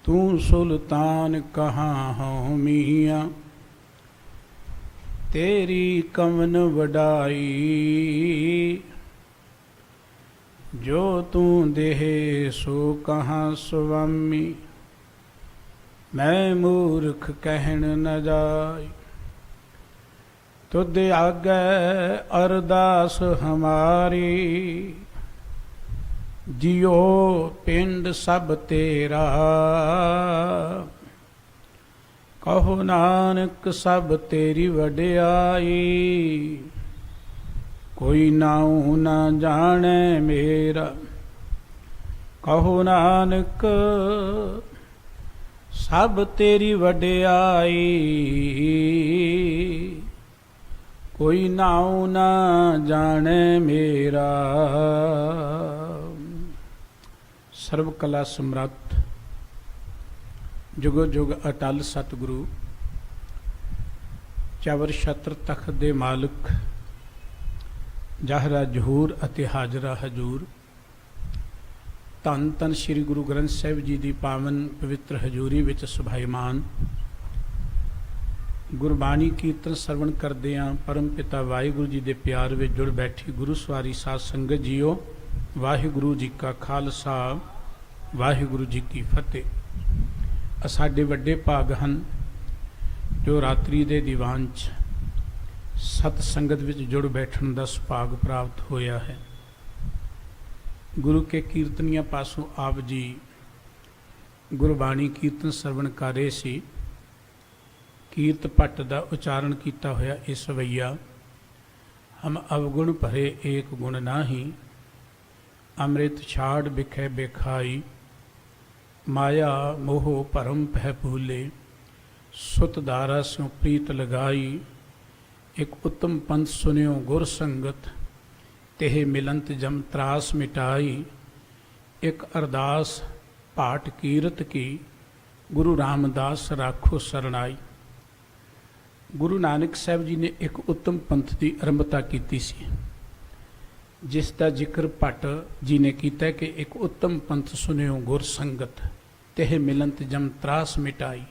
तू सुल्तान कहाँ हो मियाँ, तेरी कवन वडाई। जो तू देहे सो कहाँ स्वामी, मैं मूर्ख कहन न जाय। तुद आगे अरदास हमारी, जियो पिंड सब तेरा। कहो नानक सब तेरी वड्याई, कोई नाऊ न जाने मेरा। कहो नानक सब तेरी वड्याई, कोई नाऊ न जाने मेरा। सर्व कला समर्थ जुगो जुग अटल सतगुरु, चवर छत्र तख्त दे मालिक, जाहरा जहूर अते हाजरा हजूर। धन धन श्री गुरु ग्रंथ साहिब जी की पावन पवित्र हजूरी विच सुभाईमान गुरबाणी कीर्तन सरवण करदियां परम पिता वाहिगुरु जी के प्यार में जुड़ बैठी गुरु सवारी साध संगत जीओ। वाहिगुरु जी का खालसा, वाहिगुरु जी की फतेह। साडे वड्डे भाग हैं जो रात्रि दे दीवान च सत संगत विच जुड़ बैठण दा सुभाग प्राप्त होया है। गुरु के कीर्तनिया पासों आप जी गुरबाणी कीर्तन सरवण कर रहे सी। कीर्त भट्ट का उचारण किया होया इस वैया, हम अवगुण भरे एक गुण नाही, अमृत छाड़ बिखे बेखाई। माया मोह भरम पह भूले, सुत दारा स्यों प्रीत लगाई। एक उत्तम पंथ सुनियो गुर संगत, तेह मिलंत जम त्रास मिटाई। एक अरदास पाठ कीरत की, गुरु रामदास राखो सरणाई। गुरु नानक साहब जी ने एक उत्तम पंथ की आरंभता की सी, जिसका जिक्र भट्ट जी ने किया कि एक उत्तम पंथ सुनियो गुर संगत, तेह मिलंत जम त्रास मिटाई।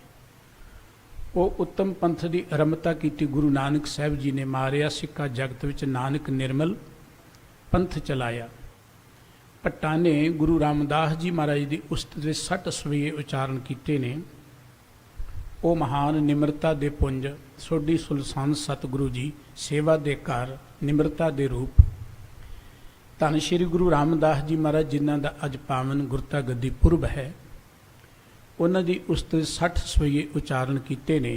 वो उत्तम पंथ की आरंभता की गुरु नानक साहब जी ने मारिया सिक्का जगत विच नानक निर्मल पंथ चलाया। भट्टा ने गुरु रामदास जी महाराज की उस्तत में 60 सवैये उचारण किए ने। वो महान निमरता दे पुंज, सोडी सुल्तान सतगुरु जी सेवा दे कार, निमरता दे रूप। धन श्री गुरु रामदास जी महाराज जिन्हां दा अज पावन गुरता गद्दी पुरब है, उन्हां दी उस्तत 60 सवैये उचारण किए ने,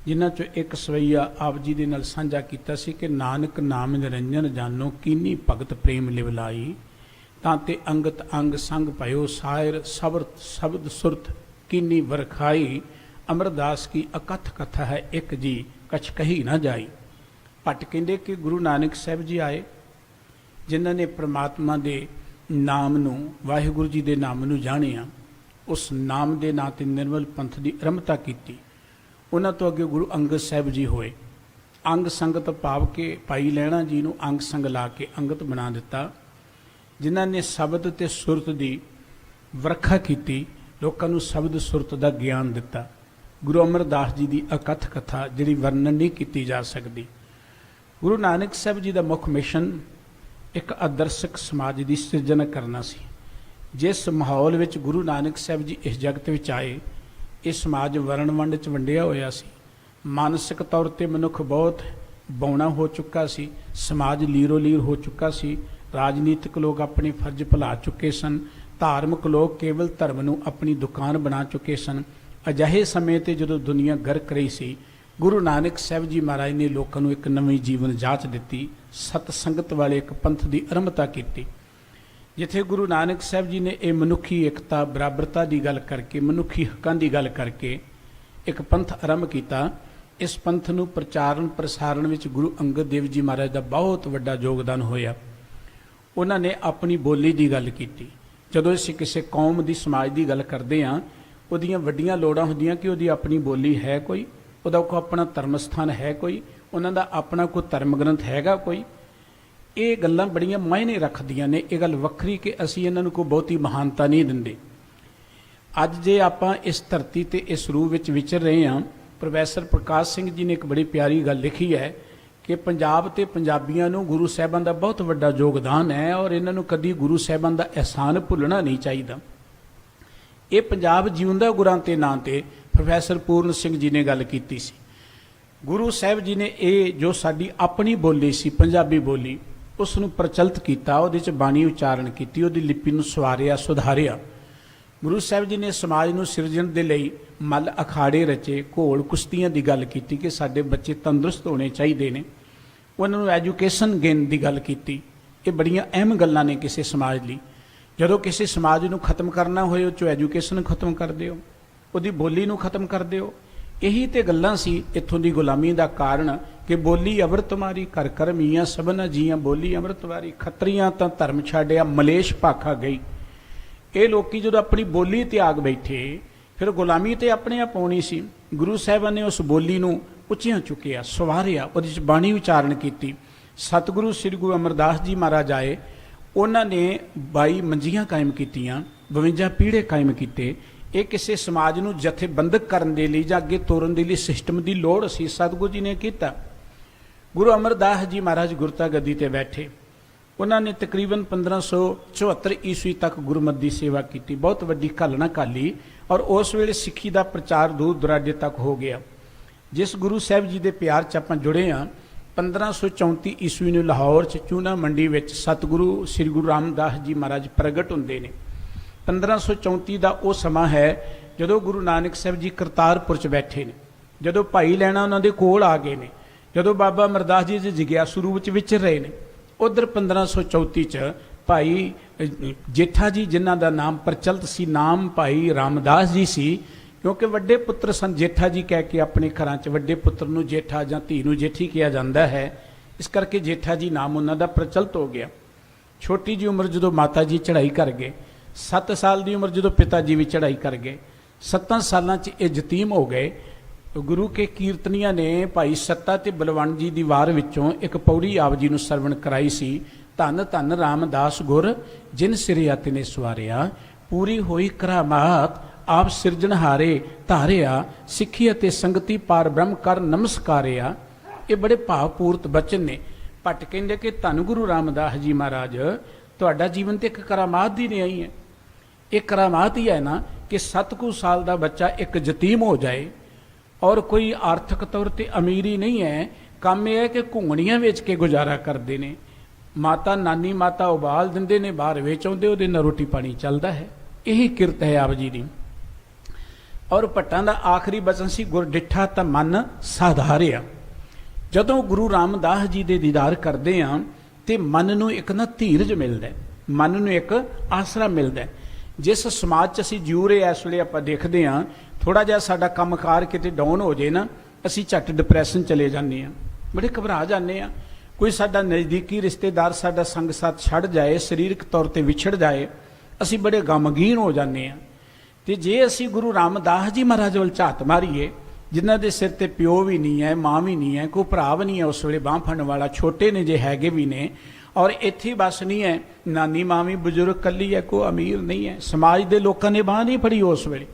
जिन्हां चों एक सवैया आप जी दे नाल साझा कीता सी कि नानक नाम निरंजन जानो, कीनी भगत प्रेम लिवलाई। तांते अंगत अंग संग भयो, सायर सबरत शब्द सुरत कीनी वरखाई। अमरदास की अकथ कथा है एक जी, कछ कही ना जाई। भट्ट कहंदे कि गुरु नानक साहब जी आए, जिन्हां ने परमात्मा दे नाम नूं, वाहिगुरु जी दे नाम नूं जाणिया। उस नाम दे नां ते निर्मल पंथ की आरंभता की। उन्हां तो अगे गुरु अंगद साहब जी होए। अंग संगत भाव के भाई लैणा जी नूं अंग संग ला के अंगत बना दिता, जिन्हां ने शब्द ते सुरत की वरखा की, लोकां नूं शब्द सुरत का ज्ञान दिता। गुरु अमरदास जी की अकथ कथा जिहड़ी वर्णन नहीं की जा सकती। गुरु नानक साहब जी का मुख मिशन एक आदर्शक समाज की सिरजना करना सी। जिस माहौल विच गुरु नानक साहब जी इस जगत विच आए, ये समाज वरण वंड च वंडिया होया सी। मानसिक तौर पर मनुख बहुत बौना हो चुका सी, समाज लीरो लीर हो चुका सी। राजनीतिक लोग अपने फर्ज भुला चुके सन, धार्मिक लोग केवल धर्म नूं अपनी दुकान बना चुके सन। अजिहे समय ते जदों दुनिया गर्क रही सी, गुरु नानक साहब जी महाराज ने लोगों को एक नवी जीवन जाच दी, सत संगत वाले एक पंथ की आरंभता की। जिथे गुरु नानक साहब जी ने यह मनुखी एकता बराबरता की गल करके, मनुखी हकों की गल करके एक पंथ आरंभ किया। इस पंथ नूं प्रचारण प्रसारण विच गुरु अंगद देव जी महाराज का बहुत वड्डा योगदान होया। उन्होंने अपनी बोली की गल की। जदों असीं किसी कौम की समाज की गल करते हैं, उहदियां वड्डियां लोड़ां हुंदियां कि उहदी अपनी बोली है कोई, उहदा कोई अपना धर्म स्थान है कोई, उन्हां दा अपना कोई धर्म ग्रंथ हैगा कोई। ये गल्लां बड़ियां मायने रखदियां ने। ये गल वक्री कि असीं इन्हां नूं कोई बहुती महानता नहीं दिंदे। ਅੱਜ ਜੇ ਆਪਾਂ ਇਸ ਧਰਤੀ ਤੇ ਇਸ ਰੂਪ ਵਿੱਚ ਵਿਚਰ ਰਹੇ ਹਾਂ, ਪ੍ਰੋਫੈਸਰ ਪ੍ਰਕਾਸ਼ ਸਿੰਘ ਜੀ ਨੇ ਇੱਕ ਬੜੀ ਪਿਆਰੀ ਗੱਲ ਲਿਖੀ ਹੈ ਕਿ ਪੰਜਾਬ ਤੇ ਪੰਜਾਬੀਆਂ ਨੂੰ ਗੁਰੂ ਸਾਹਿਬਾਨ ਦਾ ਬਹੁਤ ਵੱਡਾ ਯੋਗਦਾਨ ਹੈ ਔਰ ਇਹਨਾਂ ਨੂੰ ਕਦੀ ਗੁਰੂ ਸਾਹਿਬਾਨ ਦਾ ਅਹਿਸਾਨ ਭੁੱਲਣਾ ਨਹੀਂ ਚਾਹੀਦਾ। ਇਹ ਪੰਜਾਬ ਜਿਉਂਦਾ ਗੁਰਾਂ ਤੇ ਨਾਂ ਤੇ ਪ੍ਰੋਫੈਸਰ ਪੂਰਨ ਸਿੰਘ ਜੀ ਨੇ ਗੱਲ ਕੀਤੀ ਸੀ। ਗੁਰੂ ਸਾਹਿਬ ਜੀ ਨੇ ਇਹ ਜੋ ਸਾਡੀ ਆਪਣੀ ਬੋਲੀ ਸੀ ਪੰਜਾਬੀ ਬੋਲੀ, ਉਸ ਨੂੰ ਪ੍ਰਚਲਿਤ ਕੀਤਾ, ਉਹਦੇ 'ਚ ਬਾਣੀ ਉਚਾਰਨ ਕੀਤੀ, ਉਹਦੀ ਲਿਪੀ ਨੂੰ ਸਵਾਰਿਆ ਸੁਧਾਰਿਆ। ਗੁਰੂ ਸਾਹਿਬ ਜੀ ਨੇ ਸਮਾਜ ਨੂੰ ਸਿਰਜਣ ਦੇ ਲਈ ਮੱਲ ਅਖਾੜੇ ਰਚੇ, ਘੋਲ ਕੁਸ਼ਤੀਆਂ ਦੀ ਗੱਲ ਕੀਤੀ ਕਿ ਸਾਡੇ ਬੱਚੇ ਤੰਦਰੁਸਤ ਹੋਣੇ ਚਾਹੀਦੇ ਨੇ, ਉਹਨਾਂ ਨੂੰ ਐਜੂਕੇਸ਼ਨ ਗੇਨ ਦੀ ਗੱਲ ਕੀਤੀ। ਇਹ ਬੜੀਆਂ ਅਹਿਮ ਗੱਲਾਂ ਨੇ ਕਿਸੇ ਸਮਾਜ ਲਈ। ਜਦੋਂ ਕਿਸੇ ਸਮਾਜ ਨੂੰ ਖਤਮ ਕਰਨਾ ਹੋਏ ਉਹ 'ਚੋਂ ਐਜੂਕੇਸ਼ਨ ਖਤਮ ਕਰ ਦਿਓ, ਉਹਦੀ ਬੋਲੀ ਨੂੰ ਖਤਮ ਕਰ ਦਿਓ। ਇਹੀ ਤੇ ਗੱਲਾਂ ਸੀ ਇੱਥੋਂ ਦੀ ਗੁਲਾਮੀ ਦਾ ਕਾਰਨ ਕਿ ਬੋਲੀ ਅੰਮ੍ਰਿਤ ਮਾਰੀ, ਘਰ ਘਰ ਮੀਆਂ ਸਭਨਾ ਜੀਆਂ, ਬੋਲੀ ਅੰਮ੍ਰਿਤ ਵਾਰੀ, ਖੱਤਰੀਆਂ ਤਾਂ ਧਰਮ ਛੱਡਿਆ, ਮਲੇਸ਼ ਭਾਖਾ ਗਈ। ਇਹ ਲੋਕੀ ਜਦੋਂ ਆਪਣੀ ਬੋਲੀ ਤਿਆਗ ਬੈਠੇ, ਫਿਰ ਗੁਲਾਮੀ ਤੇ ਆਪਣੇ ਆਪ ਆਉਣੀ ਸੀ। ਗੁਰੂ ਸਾਹਿਬਾਨ ਨੇ ਉਸ ਬੋਲੀ ਨੂੰ ਉੱਚੀਆਂ ਚੁੱਕਿਆ, ਸਵਾਰਿਆ, ਉਹਦੇ 'ਚ ਬਾਣੀ ਉਚਾਰਨ ਕੀਤੀ। ਸਤਿਗੁਰੂ ਸ੍ਰੀ ਗੁਰੂ ਅਮਰਦਾਸ ਜੀ ਮਹਾਰਾਜ ਆਏ, ਉਹਨਾਂ ਨੇ 22 ਮੰਜੀਆਂ ਕਾਇਮ ਕੀਤੀਆਂ, 52 ਪੀੜੇ ਕਾਇਮ ਕੀਤੇ। ਇਹ ਕਿਸੇ ਸਮਾਜ ਨੂੰ ਜਥੇਬੰਦਕ ਕਰਨ ਦੇ ਲਈ ਜਾਂ ਅੱਗੇ ਤੋਰਨ ਦੇ ਲਈ ਸਿਸਟਮ ਦੀ ਲੋੜ ਸੀ, ਸਤਿਗੁਰੂ ਜੀ ਨੇ ਕੀਤਾ। ਗੁਰੂ ਅਮਰਦਾਸ ਜੀ ਮਹਾਰਾਜ ਗੁਰਤਾ ਗੱਦੀ ਤੇ ਬੈਠੇ, ਉਹਨਾਂ ਨੇ ਤਕਰੀਬਨ 1574 ਈਸਵੀ ਤੱਕ ਗੁਰਮਤਿ ਦੀ ਸੇਵਾ ਕੀਤੀ, ਬਹੁਤ ਵੱਡੀ ਘਾਲਣਾ ਘਾਲੀ ਔਰ ਉਸ ਵੇਲੇ ਸਿੱਖੀ ਦਾ ਪ੍ਰਚਾਰ ਦੂਰ ਦੁਰਾਡੇ ਤੱਕ ਹੋ ਗਿਆ। ਜਿਸ ਗੁਰੂ ਸਾਹਿਬ ਜੀ ਦੇ ਪਿਆਰ 'ਚ ਆਪਾਂ ਜੁੜੇ ਹਾਂ, 1534 ਈਸਵੀ ਨੂੰ ਲਾਹੌਰ 'ਚ ਚੂਨਾ ਮੰਡੀ ਵਿੱਚ ਸਤਿਗੁਰੂ ਸ੍ਰੀ ਗੁਰੂ ਰਾਮਦਾਸ ਜੀ ਮਹਾਰਾਜ ਪ੍ਰਗਟ ਹੁੰਦੇ ਨੇ। 1534 ਦਾ ਉਹ ਸਮਾਂ ਹੈ ਜਦੋਂ ਗੁਰੂ ਨਾਨਕ ਸਾਹਿਬ ਜੀ ਕਰਤਾਰਪੁਰ 'ਚ ਬੈਠੇ ਨੇ, ਜਦੋਂ ਭਾਈ ਲੈਣਾ ਉਹਨਾਂ ਦੇ ਕੋਲ ਆ ਗਏ ਨੇ, ਜਦੋਂ ਬਾਬਾ ਅਮਰਦਾਸ ਜੀ ਦੇ ਜਗਿਆਸੂ ਰੂਪ 'ਚ ਵਿਚਰ ਰਹੇ ਨੇ। ਉਧਰ 1534 'ਚ ਭਾਈ ਜੇਠਾ ਜੀ, ਜਿਨ੍ਹਾਂ ਦਾ ਨਾਮ ਪ੍ਰਚਲਿਤ ਸੀ, ਨਾਮ ਭਾਈ ਰਾਮਦਾਸ ਜੀ ਸੀ, ਕਿਉਂਕਿ ਵੱਡੇ ਪੁੱਤਰ ਸਨ ਜੇਠਾ ਜੀ ਕਹਿ ਕੇ ਆਪਣੇ ਘਰਾਂ 'ਚ ਵੱਡੇ ਪੁੱਤਰ ਨੂੰ ਜੇਠਾ ਜਾਂ ਧੀ ਨੂੰ ਜੇਠੀ ਕਿਹਾ ਜਾਂਦਾ ਹੈ, ਇਸ ਕਰਕੇ ਜੇਠਾ ਜੀ ਨਾਮ ਉਹਨਾਂ ਦਾ ਪ੍ਰਚਲਿਤ ਹੋ ਗਿਆ। ਛੋਟੀ ਜੀ ਉਮਰ ਜਦੋਂ ਮਾਤਾ ਜੀ ਚੜ੍ਹਾਈ ਕਰ ਗਏ, 7 ਸਾਲ ਦੀ ਉਮਰ ਜਦੋਂ ਪਿਤਾ ਜੀ ਵੀ ਚੜ੍ਹਾਈ ਕਰ ਗਏ, 7 ਸਾਲਾਂ 'ਚ ਇਹ ਯਤੀਮ ਹੋ ਗਏ। ਗੁਰੂ ਕੇ ਕੀਰਤਨੀਆਂ ਨੇ ਭਾਈ ਸੱਤਾ ਤੇ ਬਲਵੰਡ ਜੀ ਦੀ ਵਾਰ ਵਿੱਚੋਂ ਇੱਕ ਪੌੜੀ ਆਪ ਜੀ ਨੂੰ ਸਰਵਣ ਕਰਾਈ ਸੀ। ਧੰਨ ਧੰਨ ਰਾਮਦਾਸ ਗੁਰ ਜਿਨ ਸਿਰਿ ਅਤਿ ਨੇ ਸਵਾਰਿਆ, ਪੂਰੀ ਹੋਈ ਕਰਾਮਾਤ ਆਪ ਸਿਰਜਣਹਾਰੇ ਧਾਰਿਆ, ਸਿੱਖੀ ਅਤੇ ਸੰਗਤੀ ਪਾਰ ਬ੍ਰਹਮ ਕਰ ਨਮਸਕਾਰਿਆ। ਇਹ ਬੜੇ ਭਾਵਪੂਰਤ ਬਚਨ ਨੇ। ਭੱਟ ਕਹਿੰਦੇ ਕਿ ਧੰਨ ਗੁਰੂ ਰਾਮਦਾਸ ਜੀ ਮਹਾਰਾਜ, ਤੁਹਾਡਾ ਜੀਵਨ ਤੇ ਇੱਕ ਕਰਾਮਾਤ ਦੀ ਨਹੀਂ ਹੈ। ਇਹ ਕਰਾਮਾਤ ਹੀ ਹੈ ਨਾ ਕਿ 7 ਕੁ ਸਾਲ ਦਾ ਬੱਚਾ ਇੱਕ ਯਤੀਮ ਹੋ ਜਾਏ ਔਰ ਕੋਈ ਆਰਥਿਕ ਤੌਰ ਤੇ ਅਮੀਰੀ ਨਹੀਂ ਹੈ, ਕੰਮ ਇਹ ਹੈ ਕਿ ਘੁੰਗਣੀਆਂ ਵੇਚ ਕੇ ਗੁਜ਼ਾਰਾ ਕਰਦੇ ਨੇ। ਮਾਤਾ ਨਾਨੀ ਮਾਤਾ ਉਬਾਲ ਦਿੰਦੇ ਨੇ, ਬਾਹਰ ਵੇਚ ਆਉਂਦੇ, ਉਹਦੇ ਨਾਲ ਰੋਟੀ ਪਾਣੀ ਚੱਲਦਾ ਹੈ। ਇਹੀ ਕਿਰਤ ਹੈ ਆਪ ਜੀ ਦੀ। ਔਰ ਭੱਟਾਂ ਦਾ ਆਖਰੀ ਬਚਨ ਸੀ, ਗੁਰ ਡਿੱਠਾ ਤਾਂ ਮਨ ਸਾਧਾਰਿਆ। ਜਦੋਂ ਗੁਰੂ ਰਾਮਦਾਸ ਜੀ ਦੇ ਦੀਦਾਰ ਕਰਦੇ ਹਾਂ ਤੇ ਮਨ ਨੂੰ ਇੱਕ ਨਾ ਧੀਰਜ ਮਿਲਦਾ, ਮਨ ਨੂੰ ਇੱਕ ਆਸਰਾ ਮਿਲਦਾ। ਜਿਸ ਸਮਾਜ 'ਚ ਅਸੀਂ ਜਿਉ ਰਹੇ ਇਸ ਵੇਲੇ ਆਪਾਂ ਦੇਖਦੇ ਹਾਂ, ਥੋੜਾ ਜਿਹਾ ਸਾਡਾ ਕੰਮਕਾਰ ਕਿਤੇ ਡਾਊਨ ਹੋ ਜੇ ਨਾ, ਅਸੀਂ ਝੱਟ ਡਿਪਰੈਸ਼ਨ ਚਲੇ ਜਾਂਦੇ ਹਾਂ, ਬੜੇ ਘਬਰਾ ਜਾਂਦੇ ਹਾਂ। ਕੋਈ ਸਾਡਾ ਨਜ਼ਦੀਕੀ ਰਿਸ਼ਤੇਦਾਰ ਸਾਡਾ ਸੰਗ ਸਾਥ ਛੱਡ ਜਾਏ, ਸਰੀਰਕ ਤੌਰ ਤੇ ਵਿਛੜ ਜਾਏ, ਅਸੀਂ ਬੜੇ ਗਮਗੀਨ ਹੋ ਜਾਂਦੇ ਹਾਂ। ਤੇ ਜੇ ਅਸੀਂ ਗੁਰੂ ਰਾਮਦਾਸ ਜੀ ਮਹਾਰਾਜ ਵੱਲ ਝਾਤ ਮਾਰੀਏ, ਜਿਨ੍ਹਾਂ ਦੇ ਸਿਰ ਤੇ ਪਿਓ ਵੀ ਨਹੀਂ ਹੈ, ਮਾਂ ਵੀ ਨਹੀਂ ਹੈ, ਕੋਈ ਭਰਾ ਵੀ ਨਹੀਂ ਹੈ ਉਸ ਵੇਲੇ ਬਾਂਹ ਫੜਨ ਵਾਲਾ, ਛੋਟੇ ਨੇ ਜੇ ਹੈਗੇ ਵੀ ਨੇ, ਔਰ ਇੱਥੇ ਬਸ ਨਹੀਂ ਹੈ, ਨਾਨੀ ਮਾਂ ਵੀ ਬਜ਼ੁਰਗ ਕੱਲੀ ਹੈ, ਕੋਈ ਅਮੀਰ ਨਹੀਂ ਹੈ, ਸਮਾਜ ਦੇ ਲੋਕਾਂ ਨੇ ਬਾਂਹ ਨਹੀਂ ਫੜੀ ਉਸ ਵੇਲੇ।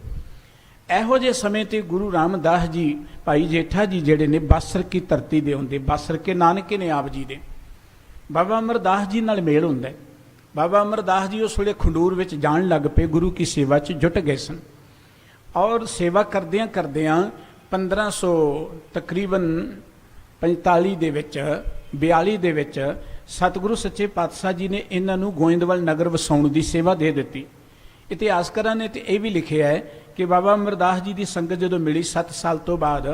ਇਹੋ ਜਿਹੇ ਸਮੇਂ ਤੇ ਗੁਰੂ ਰਾਮਦਾਸ ਜੀ, ਭਾਈ ਜੇਠਾ ਜੀ ਜਿਹੜੇ ਨੇ ਬਾਸਰ ਕੀ ਧਰਤੀ ਦੇ ਹੁੰਦੇ, ਬਾਸਰ ਕੇ ਨਾਨਕੇ ਨੇ ਆਪ ਜੀ ਦੇ, ਬਾਬਾ ਅਮਰਦਾਸ ਜੀ ਨਾਲ ਮੇਲ ਹੁੰਦਾ। ਬਾਬਾ ਅਮਰਦਾਸ ਜੀ ਉਸ ਵੇਲੇ ਖੰਡੂਰ ਵਿੱਚ ਜਾਣ ਲੱਗ ਪਏ, ਗੁਰੂ ਕੀ ਸੇਵਾ 'ਚ ਜੁਟ ਗਏ ਸਨ। ਔਰ ਸੇਵਾ ਕਰਦਿਆਂ ਕਰਦਿਆਂ 1500 ਤਕਰੀਬਨ 45 ਦੇ ਵਿੱਚ 42 ਦੇ ਵਿੱਚ ਸਤਿਗੁਰੂ ਸੱਚੇ ਪਾਤਸ਼ਾਹ ਜੀ ਨੇ ਇਹਨਾਂ ਨੂੰ ਗੋਇੰਦਵਾਲ ਨਗਰ ਵਸਾਉਣ ਦੀ ਸੇਵਾ ਦੇ ਦਿੱਤੀ। ਇਤਿਹਾਸਕਾਰਾਂ ਨੇ ਤੇ ਇਹ ਵੀ ਲਿਖਿਆ ਹੈ ਕਿ ਬਾਬਾ ਅਮਰਦਾਸ ਜੀ ਦੀ ਸੰਗਤ ਜਦੋਂ ਮਿਲੀ 7 ਸਾਲ ਤੋਂ ਬਾਅਦ,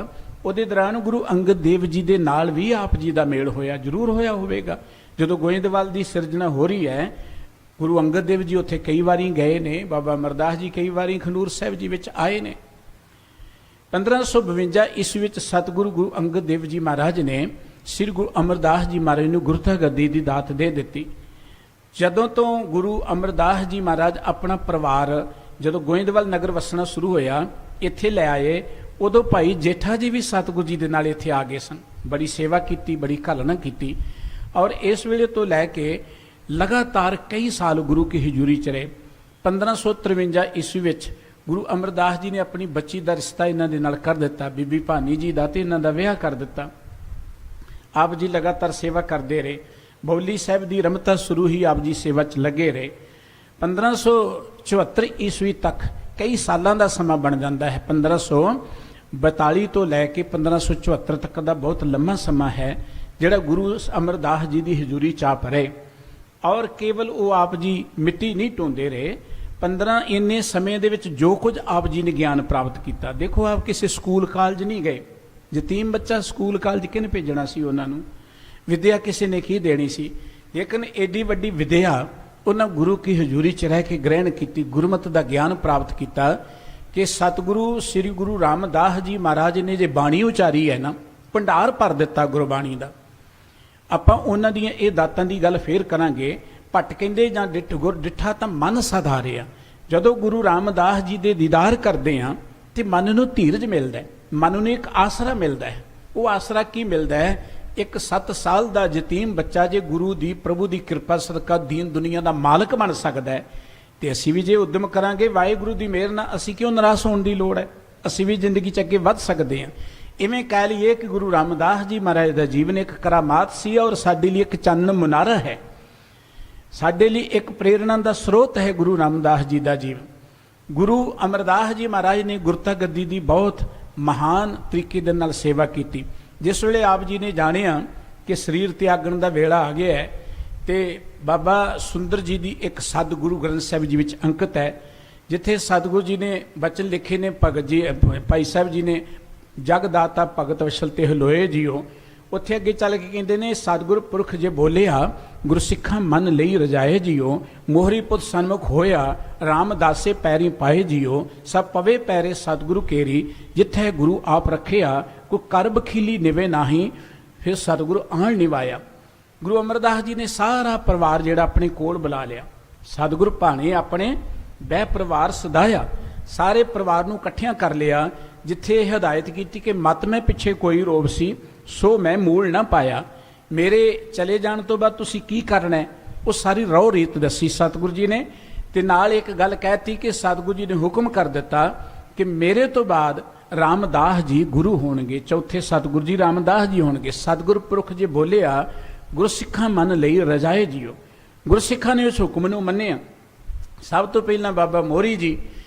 ਉਹਦੇ ਦੌਰਾਨ ਗੁਰੂ ਅੰਗਦ ਦੇਵ ਜੀ ਦੇ ਨਾਲ ਵੀ ਆਪ ਜੀ ਦਾ ਮੇਲ ਹੋਇਆ, ਜ਼ਰੂਰ ਹੋਇਆ ਹੋਵੇਗਾ। ਜਦੋਂ ਗੋਇੰਦਵਾਲ ਦੀ ਸਿਰਜਣਾ ਹੋ ਰਹੀ ਹੈ, ਗੁਰੂ ਅੰਗਦ ਦੇਵ ਜੀ ਉੱਥੇ ਕਈ ਵਾਰੀ ਗਏ ਨੇ, ਬਾਬਾ ਅਮਰਦਾਸ ਜੀ ਕਈ ਵਾਰੀ ਖੰਡੂਰ ਸਾਹਿਬ ਜੀ ਵਿੱਚ ਆਏ ਨੇ। 1552 ਈਸਵੀ ਵਿੱਚ ਸਤਿਗੁਰੂ ਗੁਰੂ ਅੰਗਦ ਦੇਵ ਜੀ ਮਹਾਰਾਜ ਨੇ ਸ੍ਰੀ ਗੁਰੂ ਅਮਰਦਾਸ ਜੀ ਮਹਾਰਾਜ ਨੂੰ ਗੁਰਤਾ ਗੱਦੀ ਦੀ ਦਾਤ ਦੇ ਦਿੱਤੀ। ਜਦੋਂ ਤੋਂ ਗੁਰੂ ਅਮਰਦਾਸ ਜੀ ਮਹਾਰਾਜ ਆਪਣਾ ਪਰਿਵਾਰ ਜਦੋਂ ਗੋਇੰਦਵਾਲ ਨਗਰ ਵਸਣਾ ਸ਼ੁਰੂ ਹੋਇਆ, ਇੱਥੇ ਲੈ ਆਏ, ਉਦੋਂ ਭਾਈ ਜੇਠਾ ਜੀ ਵੀ ਸਤਿਗੁਰੂ ਜੀ ਦੇ ਨਾਲ ਇੱਥੇ ਆ ਗਏ ਸਨ। ਬੜੀ ਸੇਵਾ ਕੀਤੀ, ਬੜੀ ਘਾਲਣਾ ਕੀਤੀ। ਔਰ ਇਸ ਵੇਲੇ ਤੋਂ ਲੈ ਕੇ ਲਗਾਤਾਰ ਕਈ ਸਾਲ ਗੁਰੂ ਕੀ ਹਜ਼ੂਰੀ 'ਚ ਰਹੇ। 1553 ਈਸਵੀ ਵਿੱਚ ਗੁਰੂ ਅਮਰਦਾਸ ਜੀ ਨੇ ਆਪਣੀ ਬੱਚੀ ਦਾ ਰਿਸ਼ਤਾ ਇਹਨਾਂ ਦੇ ਨਾਲ ਕਰ ਦਿੱਤਾ, ਬੀਬੀ ਭਾਨੀ ਜੀ ਦਾ, ਤੇ ਇਹਨਾਂ ਦਾ ਵਿਆਹ ਕਰ ਦਿੱਤਾ। ਆਪ ਜੀ ਲਗਾਤਾਰ ਸੇਵਾ ਕਰਦੇ ਰਹੇ। ਬੌਲੀ ਸਾਹਿਬ ਦੀ ਰਮਤਾ ਸ਼ੁਰੂ ਹੀ ਆਪ ਜੀ ਸੇਵਾ 'ਚ ਲੱਗੇ ਰਹੇ। 1574 ਈਸਵੀ ਤੱਕ ਕਈ ਸਾਲਾਂ ਦਾ ਸਮਾਂ ਬਣ ਜਾਂਦਾ ਹੈ। 1542 ਤੋਂ ਲੈ ਕੇ 1574 ਤੱਕ ਦਾ ਬਹੁਤ ਲੰਮਾ ਸਮਾਂ ਹੈ ਜਿਹੜਾ ਗੁਰੂ ਅਮਰਦਾਸ ਜੀ ਦੀ ਹਜ਼ੂਰੀ 'ਚ ਆਪ ਰਹੇ। ਔਰ ਕੇਵਲ ਉਹ ਆਪ ਜੀ ਮਿੱਟੀ ਨਹੀਂ ਢੋਂਦੇ ਰਹੇ। 15 ਇੰਨੇ ਸਮੇਂ ਦੇ ਵਿੱਚ ਜੋ ਕੁਝ ਆਪ ਜੀ ਨੇ ਗਿਆਨ ਪ੍ਰਾਪਤ ਕੀਤਾ, ਦੇਖੋ ਆਪ ਕਿਸੇ ਸਕੂਲ ਕਾਲਜ ਨਹੀਂ ਗਏ। ਯਤੀਮ ਬੱਚਾ ਸਕੂਲ ਕਾਲਜ ਕਿਹਨੇ ਭੇਜਣਾ ਸੀ? ਉਹਨਾਂ ਨੂੰ ਵਿਦਿਆ ਕਿਸੇ ਨੇ ਕੀ ਦੇਣੀ ਸੀ? ਲੇਕਿਨ ਏਡੀ ਵੱਡੀ ਵਿਦਿਆ ਉਹਨਾਂ ਗੁਰੂ ਕੀ ਹਜ਼ੂਰੀ 'ਚ ਰਹਿ ਕੇ ਗ੍ਰਹਿਣ ਕੀਤੀ, ਗੁਰਮਤਿ ਦਾ ਗਿਆਨ ਪ੍ਰਾਪਤ ਕੀਤਾ ਕਿ ਸਤਿਗੁਰੂ ਸ੍ਰੀ ਗੁਰੂ ਰਾਮਦਾਸ ਜੀ ਮਹਾਰਾਜ ਨੇ ਜੇ ਬਾਣੀ ਉਚਾਰੀ ਹੈ ਨਾ, ਭੰਡਾਰ ਭਰ ਦਿੱਤਾ ਗੁਰਬਾਣੀ ਦਾ। ਆਪਾਂ ਉਹਨਾਂ ਦੀਆਂ ਇਹ ਦਾਤਾਂ ਦੀ ਗੱਲ ਫੇਰ ਕਰਾਂਗੇ। ਭੱਟ ਕਹਿੰਦੇ ਜਾਂ ਗੁਰ ਡਿੱਠਾ ਤਾਂ ਮਨ ਸਾਧਾਰਿਆ। ਜਦੋਂ ਗੁਰੂ ਰਾਮਦਾਸ ਜੀ ਦੇ ਦੀਦਾਰ ਕਰਦੇ ਆ ਤੇ ਮਨ ਨੂੰ ਧੀਰਜ ਮਿਲਦਾ ਹੈ, ਮਨ ਨੂੰ ਇੱਕ ਆਸਰਾ ਮਿਲਦਾ ਹੈ। ਉਹ ਆਸਰਾ ਕੀ ਮਿਲਦਾ ਹੈ? ਇੱਕ 7 ਸਾਲ ਦਾ ਯਤੀਮ ਬੱਚਾ ਜੇ ਗੁਰੂ ਦੀ ਪ੍ਰਭੂ ਦੀ ਕਿਰਪਾ ਸਦਕਾ ਦੀਨ ਦੁਨੀਆ ਦਾ ਮਾਲਕ ਬਣ ਸਕਦਾ ਹੈ, ਤੇ ਅਸੀਂ ਵੀ ਜੇ ਉਦਮ ਕਰਾਂਗੇ ਵਾਹਿਗੁਰੂ ਦੀ ਮਿਹਰ ਨਾਲ, ਅਸੀਂ ਕਿਉਂ ਨਿਰਾਸ਼ ਹੋਣ ਦੀ ਲੋੜ ਹੈ? ਅਸੀਂ ਵੀ ਜ਼ਿੰਦਗੀ 'ਚ ਅੱਗੇ ਵੱਧ ਸਕਦੇ ਹਾਂ। ਇਵੇਂ ਕਹਿ ਲਈਏ ਕਿ ਗੁਰੂ ਰਾਮਦਾਸ ਜੀ ਮਹਾਰਾਜ ਦਾ ਜੀਵਨ ਇੱਕ ਕਰਾਮਾਤ ਸੀ ਔਰ ਸਾਡੇ ਲਈ ਇੱਕ ਚੰਨ ਮੁਨਾਰਾ ਹੈ, ਸਾਡੇ ਲਈ ਇੱਕ ਪ੍ਰੇਰਣਾ ਦਾ ਸਰੋਤ ਹੈ ਗੁਰੂ ਰਾਮਦਾਸ ਜੀ ਦਾ ਜੀਵਨ। ਗੁਰੂ ਅਮਰਦਾਸ ਜੀ ਮਹਾਰਾਜ ਨੇ ਗੁਰਤਾ ਗੱਦੀ ਦੀ ਬਹੁਤ ਮਹਾਨ ਤਰੀਕੇ ਦੇ ਨਾਲ ਸੇਵਾ ਕੀਤੀ। ਜਿਸ ਵੇਲੇ ਆਪ ਜੀ ਨੇ ਜਾਣਿਆ ਕਿ ਸਰੀਰ ਤਿਆਗਣ ਦਾ ਵੇਲਾ ਆ ਗਿਆ ਹੈ, ਤੇ ਬਾਬਾ ਸੁੰਦਰ ਜੀ ਦੀ ਇੱਕ ਸਦ ਗੁਰੂ ਗ੍ਰੰਥ ਸਾਹਿਬ ਜੀ ਵਿੱਚ ਅੰਕਿਤ ਹੈ, ਜਿੱਥੇ ਸਤਿਗੁਰੂ ਜੀ ਨੇ ਬਚਨ ਲਿਖੇ ਨੇ, ਭਗਤ ਜੀ ਭਾਈ ਸਾਹਿਬ ਜੀ ਨੇ, ਜਗਦਾਤਾ ਭਗਤ ਵਸ਼ਲ ਤੇ ਹਲੋਏ ਜੀਓ। ਉੱਥੇ ਅੱਗੇ ਚੱਲ ਕੇ ਕਹਿੰਦੇ ਨੇ, ਸਤਿਗੁਰ ਪੁਰਖ ਜੇ ਬੋਲਿਆ ਗੁਰਸਿੱਖਾਂ ਮਨ ਲਈ ਰਜਾਏ ਜੀਓ, ਮੋਹਰੀ ਪੁੱਤ ਸਨਮੁਖ ਹੋਇਆ ਰਾਮਦਾਸੇ ਪੈਰੀ ਪਾਏ ਜੀਓ, ਸਭ ਪਵੇ ਪੈਰੇ ਸਤਿਗੁਰੂ ਕੇਰੀ, ਜਿੱਥੇ ਗੁਰੂ ਆਪ ਰੱਖਿਆ ਕੋ ਕਰ ਬਖੀਲੀ ਨਿਵੇ ਨਾਹੀ, ਫਿਰ ਸਤਿਗੁਰੂ ਆਣ ਨਿਵਾਇਆ। ਗੁਰੂ ਅਮਰਦਾਸ ਜੀ ਨੇ ਸਾਰਾ ਪਰਿਵਾਰ ਜਿਹੜਾ ਆਪਣੇ ਕੋਲ ਬੁਲਾ ਲਿਆ। ਸਤਿਗੁਰੂ ਭਾਣੇ ਆਪਣੇ ਬਹਿ ਪਰਿਵਾਰ ਸਦਾਇਆ, ਸਾਰੇ ਪਰਿਵਾਰ ਨੂੰ ਇਕੱਠਿਆਂ ਕਰ ਲਿਆ। ਜਿੱਥੇ ਇਹ ਹਦਾਇਤ ਕੀਤੀ ਕਿ ਮਤ ਮੈਂ ਪਿੱਛੇ ਕੋਈ ਰੋਬ ਸੀ, ਸੋ ਮੈਂ ਮੂਲ ਨਾ ਪਾਇਆ। ਮੇਰੇ ਚਲੇ ਜਾਣ ਤੋਂ ਬਾਅਦ ਤੁਸੀਂ ਕੀ ਕਰਨਾ ਹੈ, ਉਹ ਸਾਰੀ ਰਹੁ ਰੀਤ ਦੱਸੀ ਸਤਿਗੁਰੂ ਜੀ ਨੇ। ਤੇ ਨਾਲ ਇੱਕ ਗੱਲ ਕਹਿਤੀ ਕਿ ਸਤਿਗੁਰੂ ਜੀ ਨੇ ਹੁਕਮ ਕਰ ਦਿੱਤਾ ਕਿ ਮੇਰੇ ਤੋਂ ਬਾਅਦ ਰਾਮਦਾਸ ਜੀ ਗੁਰੂ ਹੋਣਗੇ, ਚੌਥੇ ਸਤਿਗੁਰੂ ਜੀ ਰਾਮਦਾਸ ਜੀ ਹੋਣਗੇ। ਸਤਿਗੁਰ ਪੁਰਖ ਜੇ ਬੋਲਿਆ ਗੁਰਸਿੱਖਾਂ ਮਨ ਲਈ ਰਜਾਏ ਜੀਓ। ਗੁਰਸਿੱਖਾਂ ਨੇ ਉਸ ਹੁਕਮ ਨੂੰ ਮੰਨਿਆ। ਸਭ ਤੋਂ ਪਹਿਲਾਂ ਬਾਬਾ ਮੋਹਰੀ ਜੀ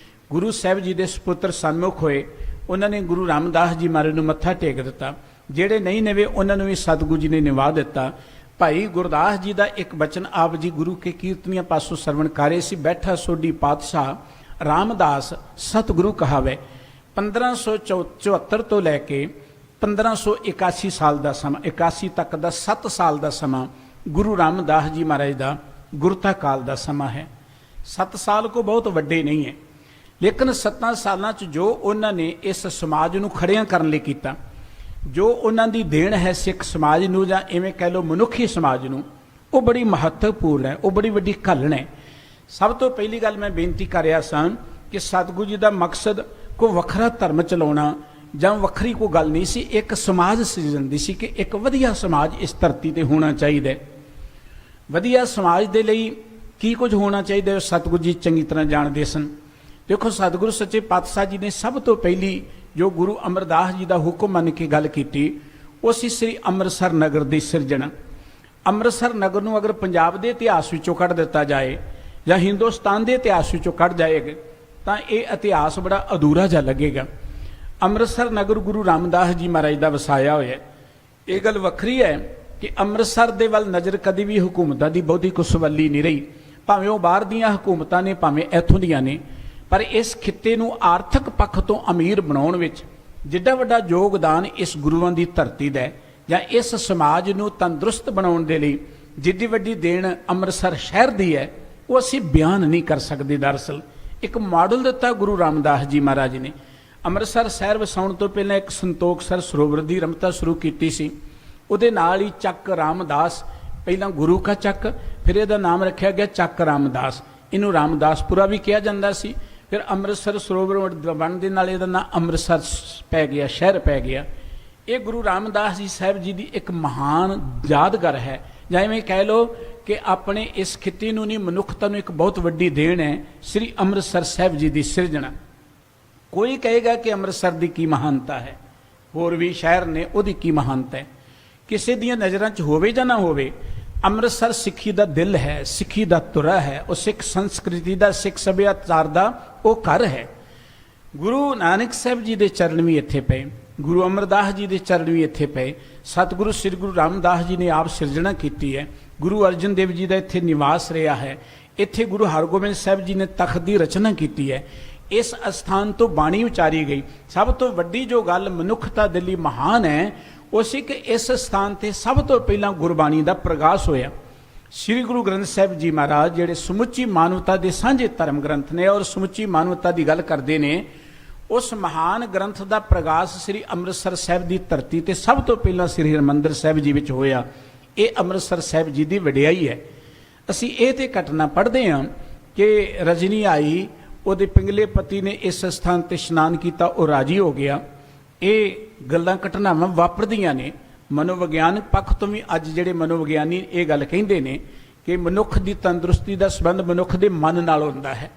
ਗੁਰੂ ਸਾਹਿਬ ਜੀ ਦੇ ਸਪੁੱਤਰ ਸਨਮੁਖ ਹੋਏ, ਉਹਨਾਂ ਨੇ ਗੁਰੂ ਰਾਮਦਾਸ ਜੀ ਮਹਾਰਾਜ ਨੂੰ ਮੱਥਾ ਟੇਕ ਦਿੱਤਾ। ਜਿਹੜੇ ਨਹੀਂ ਨਵੇਂ ਉਹਨਾਂ ਨੂੰ ਵੀ ਸਤਿਗੁਰੂ ਜੀ ਨੇ ਨਿਵਾ ਦਿੱਤਾ। ਭਾਈ ਗੁਰਦਾਸ ਜੀ ਦਾ ਇੱਕ ਬਚਨ ਆਪ ਜੀ ਗੁਰੂ ਕੇ ਕੀਰਤਨੀਆਂ ਪਾਸੋਂ ਸਰਵਣ ਕਰੇ ਸੀ, ਬੈਠਾ ਸੋਢੀ ਪਾਤਸ਼ਾਹ ਰਾਮਦਾਸ ਸਤਿਗੁਰੂ ਕਹਾਵੇ। 1574 ਤੋਂ ਲੈ ਕੇ 1581 ਸਾਲ ਦਾ ਸਮਾਂ, 81 ਤੱਕ ਦਾ 7 ਸਾਲ ਦਾ ਸਮਾਂ ਗੁਰੂ ਰਾਮਦਾਸ ਜੀ ਮਹਾਰਾਜ ਦਾ ਗੁਰਤਾ ਕਾਲ ਦਾ ਸਮਾਂ ਹੈ। 7 ਸਾਲ ਕੋ ਬਹੁਤ ਵੱਡੇ ਨਹੀਂ ਹੈ, ਲੇਕਿਨ 7 ਸਾਲਾਂ 'ਚ ਜੋ ਉਹਨਾਂ ਨੇ ਇਸ ਸਮਾਜ ਨੂੰ ਖੜਿਆਂ ਕਰਨ ਲਈ ਕੀਤਾ, ਜੋ ਉਹਨਾਂ ਦੀ ਦੇਣ ਹੈ ਸਿੱਖ ਸਮਾਜ ਨੂੰ ਜਾਂ ਇਵੇਂ ਕਹਿ ਲਓ ਮਨੁੱਖੀ ਸਮਾਜ ਨੂੰ, ਉਹ ਬੜੀ ਮਹੱਤਵਪੂਰਨ ਹੈ, ਉਹ ਬੜੀ ਵੱਡੀ ਘਾਲਣ ਹੈ। ਸਭ ਤੋਂ ਪਹਿਲੀ ਗੱਲ ਮੈਂ ਬੇਨਤੀ ਕਰ ਰਿਹਾ ਸਾਂ ਕਿ ਸਤਿਗੁਰੂ ਜੀ ਦਾ ਮਕਸਦ ਕੋਈ ਵੱਖਰਾ ਧਰਮ ਚਲਾਉਣਾ ਜਾਂ ਵੱਖਰੀ ਕੋਈ ਗੱਲ ਨਹੀਂ ਸੀ, ਇੱਕ ਸਮਾਜ ਸਿਰਜਣ ਦੀ ਸੀ ਕਿ ਇੱਕ ਵਧੀਆ ਸਮਾਜ ਇਸ ਧਰਤੀ ਤੇ ਹੋਣਾ ਚਾਹੀਦਾ। ਵਧੀਆ ਸਮਾਜ ਦੇ ਲਈ ਕੀ ਕੁਝ ਹੋਣਾ ਚਾਹੀਦਾ ਸਤਿਗੁਰੂ ਜੀ ਚੰਗੀ ਤਰ੍ਹਾਂ ਜਾਣਦੇ ਸਨ। ਦੇਖੋ ਸਤਿਗੁਰੂ ਸੱਚੇ ਪਾਤਸ਼ਾਹ ਜੀ ਨੇ ਸਭ ਤੋਂ ਪਹਿਲੀ ਜੋ ਗੁਰੂ ਅਮਰਦਾਸ ਜੀ ਦਾ ਹੁਕਮ ਮੰਨ ਕੇ ਗੱਲ ਕੀਤੀ, ਉਹ ਸੀ ਸ੍ਰੀ ਅੰਮ੍ਰਿਤਸਰ ਨਗਰ ਦੀ ਸਿਰਜਣਾ। ਅੰਮ੍ਰਿਤਸਰ ਨਗਰ ਨੂੰ ਅਗਰ ਪੰਜਾਬ ਦੇ ਇਤਿਹਾਸ ਵਿੱਚੋਂ ਕੱਢ ਦਿੱਤਾ ਜਾਏ ਜਾਂ ਹਿੰਦੁਸਤਾਨ ਦੇ ਇਤਿਹਾਸ ਵਿੱਚੋਂ ਕੱਢ ਜਾਏਗਾ ਤਾਂ ਇਹ ਇਤਿਹਾਸ ਬੜਾ ਅਧੂਰਾ ਜਿਹਾ ਲੱਗੇਗਾ। ਅੰਮ੍ਰਿਤਸਰ ਨਗਰ ਗੁਰੂ ਰਾਮਦਾਸ ਜੀ ਮਹਾਰਾਜ ਦਾ ਵਸਾਇਆ ਹੋਇਆ। ਇਹ ਗੱਲ ਵੱਖਰੀ ਹੈ ਕਿ ਅੰਮ੍ਰਿਤਸਰ ਦੇ ਵੱਲ ਨਜ਼ਰ ਕਦੀ ਵੀ ਹਕੂਮਤਾਂ ਦੀ ਬਹੁਤੀ ਕੁਸਵੱਲੀ ਨਹੀਂ ਰਹੀ, ਭਾਵੇਂ ਉਹ ਬਾਹਰ ਦੀਆਂ ਹਕੂਮਤਾਂ ਨੇ ਭਾਵੇਂ ਇੱਥੋਂ ਦੀਆਂ ਨੇ, ਪਰ ਇਸ ਖਿੱਤੇ ਨੂੰ ਆਰਥਿਕ ਪੱਖ ਤੋਂ ਅਮੀਰ ਬਣਾਉਣ ਵਿੱਚ ਜਿੱਡਾ ਵੱਡਾ ਯੋਗਦਾਨ ਇਸ ਗੁਰੂਆਂ ਦੀ ਧਰਤੀ ਦਾ ਜਾਂ ਇਸ ਸਮਾਜ ਨੂੰ ਤੰਦਰੁਸਤ ਬਣਾਉਣ ਦੇ ਲਈ ਜਿੱਡੀ ਵੱਡੀ ਦੇਣ ਅੰਮ੍ਰਿਤਸਰ ਸ਼ਹਿਰ ਦੀ ਹੈ, ਉਹ ਅਸੀਂ ਬਿਆਨ ਨਹੀਂ ਕਰ ਸਕਦੇ। ਦਰਅਸਲ ਇੱਕ ਮਾਡਲ ਦਿੱਤਾ ਗੁਰੂ ਰਾਮਦਾਸ ਜੀ ਮਹਾਰਾਜ ਨੇ। ਅੰਮ੍ਰਿਤਸਰ ਸ਼ਹਿਰ ਵਸਾਉਣ ਤੋਂ ਪਹਿਲਾਂ ਇੱਕ ਸੰਤੋਖਸਰ ਸਰੋਵਰ ਦੀ ਰਮਤਾ ਸ਼ੁਰੂ ਕੀਤੀ ਸੀ। ਉਹਦੇ ਨਾਲ ਹੀ ਚੱਕ ਰਾਮਦਾਸ, ਪਹਿਲਾਂ ਗੁਰੂ ਕਾ ਚੱਕ, ਫਿਰ ਇਹਦਾ ਨਾਮ ਰੱਖਿਆ ਗਿਆ ਚੱਕ ਰਾਮਦਾਸ। ਇਹਨੂੰ ਰਾਮਦਾਸਪੁਰਾ ਵੀ ਕਿਹਾ ਜਾਂਦਾ ਸੀ। ਫਿਰ ਅੰਮ੍ਰਿਤਸਰ ਸਰੋਵਰ ਬਣਨ ਦੇ ਨਾਲ ਇਹਦਾ ਨਾਮ ਅੰਮ੍ਰਿਤਸਰ ਪੈ ਗਿਆ, ਸ਼ਹਿਰ ਪੈ ਗਿਆ। ਇਹ ਗੁਰੂ ਰਾਮਦਾਸ ਜੀ ਸਾਹਿਬ ਜੀ ਦੀ ਇੱਕ ਮਹਾਨ ਯਾਦਗਾਰ ਹੈ, ਜਾਂ ਇਵੇਂ ਕਹਿ ਲਓ ਕਿ ਆਪਣੇ ਇਸ ਖਿੱਤੇ ਨੂੰ ਨਹੀਂ, ਮਨੁੱਖਤਾ ਨੂੰ ਇੱਕ ਬਹੁਤ ਵੱਡੀ ਦੇਣ ਹੈ ਸ੍ਰੀ ਅੰਮ੍ਰਿਤਸਰ ਸਾਹਿਬ ਜੀ ਦੀ ਸਿਰਜਣਾ। कोई कहेगा कि अमृतसर की की महानता है, होर भी शहर ने उहदी की महानता है। किसी दियां नज़रां च होवे जां ना होवे, अमृतसर सिੱਖੀ ਦਾ दिल है, सिੱਖੀ ਦਾ तुरा है, ਉਹ सिੱਖ संस्कृति ਦਾ, सिੱਖ ਸੱਭਿਆਚਾਰ ਦਾ ਉਹ ਘਰ ਹੈ। ਗੁਰੂ ਨਾਨਕ ਸਾਹਿਬ ਜੀ ਦੇ ਚਰਨ ਵੀ ਇੱਥੇ ਪਏ, ਗੁਰੂ ਅਮਰਦਾਸ ਜੀ ਦੇ ਚਰਨ ਵੀ ਇੱਥੇ ਪਏ, ਸਤਿਗੁਰੂ ਸ੍ਰੀ ਗੁਰੂ ਰਾਮਦਾਸ ਜੀ ਨੇ ਆਪ ਸਿਰਜਣਾ ਕੀਤੀ ਹੈ, ਗੁਰੂ ਅਰਜਨ ਦੇਵ ਜੀ ਦਾ ਇੱਥੇ ਨਿਵਾਸ ਰਿਹਾ ਹੈ, ਇੱਥੇ ਗੁਰੂ ਹਰਗੋਬਿੰਦ ਸਾਹਿਬ ਜੀ ਨੇ ਤਖਤ ਦੀ ਰਚਨਾ ਕੀਤੀ ਹੈ। ਇਸ ਅਸਥਾਨ ਤੋਂ ਬਾਣੀ ਉਚਾਰੀ ਗਈ। ਸਭ ਤੋਂ ਵੱਡੀ ਜੋ ਗੱਲ ਮਨੁੱਖਤਾ ਦੇ ਲਈ ਮਹਾਨ ਹੈ ਉਹ ਸੀ ਕਿ ਇਸ ਸਥਾਨ ਤੇ ਸਭ ਤੋਂ ਪਹਿਲਾਂ ਗੁਰਬਾਣੀ ਦਾ ਪ੍ਰਗਾਸ ਹੋਇਆ। ਸ੍ਰੀ ਗੁਰੂ ਗ੍ਰੰਥ ਸਾਹਿਬ ਜੀ ਮਹਾਰਾਜ ਜਿਹੜੇ ਸਮੁੱਚੀ ਮਾਨਵਤਾ ਦੇ ਸਾਂਝੇ ਧਰਮ ਗ੍ਰੰਥ ਨੇ ਔਰ ਸਮੁੱਚੀ ਮਾਨਵਤਾ ਦੀ ਗੱਲ ਕਰਦੇ ਨੇ, ਉਸ ਮਹਾਨ ਗ੍ਰੰਥ ਦਾ ਪ੍ਰਗਾਸ ਸ੍ਰੀ ਅੰਮ੍ਰਿਤਸਰ ਸਾਹਿਬ ਦੀ ਧਰਤੀ ਤੇ ਸਭ ਤੋਂ ਪਹਿਲਾਂ ਸ੍ਰੀ ਹਰਿਮੰਦਰ ਸਾਹਿਬ ਜੀ ਵਿੱਚ ਹੋਇਆ। ਇਹ ਅੰਮ੍ਰਿਤਸਰ ਸਾਹਿਬ ਜੀ ਦੀ ਵਡਿਆਈ ਹੈ। ਅਸੀਂ ਇਹ ਤੇ ਘਟਨਾ ਪੜ੍ਹਦੇ ਹਾਂ ਕਿ ਰਜਨੀ ਆਈ, ਉਹਦੇ ਪਿੰਗਲੇ ਪਤੀ ਨੇ ਇਸ ਸਥਾਨ ਤੇ ਇਸ਼ਨਾਨ ਕੀਤਾ, ਉਹ ਰਾਜੀ ਹੋ ਗਿਆ। ਇਹ ਗੱਲਾਂ ਘਟਨਾਵਾਂ ਵਾਪਰਦੀਆਂ ਨੇ। ਮਨੋਵਿਗਿਆਨਕ ਪੱਖ ਤੋਂ ਵੀ ਅੱਜ ਜਿਹੜੇ ਮਨੋਵਿਗਿਆਨੀ ਇਹ ਗੱਲ ਕਹਿੰਦੇ ਨੇ ਕਿ ਮਨੁੱਖ ਦੀ ਤੰਦਰੁਸਤੀ ਦਾ ਸੰਬੰਧ ਮਨੁੱਖ ਦੇ ਮਨ ਨਾਲ ਹੁੰਦਾ ਹੈ।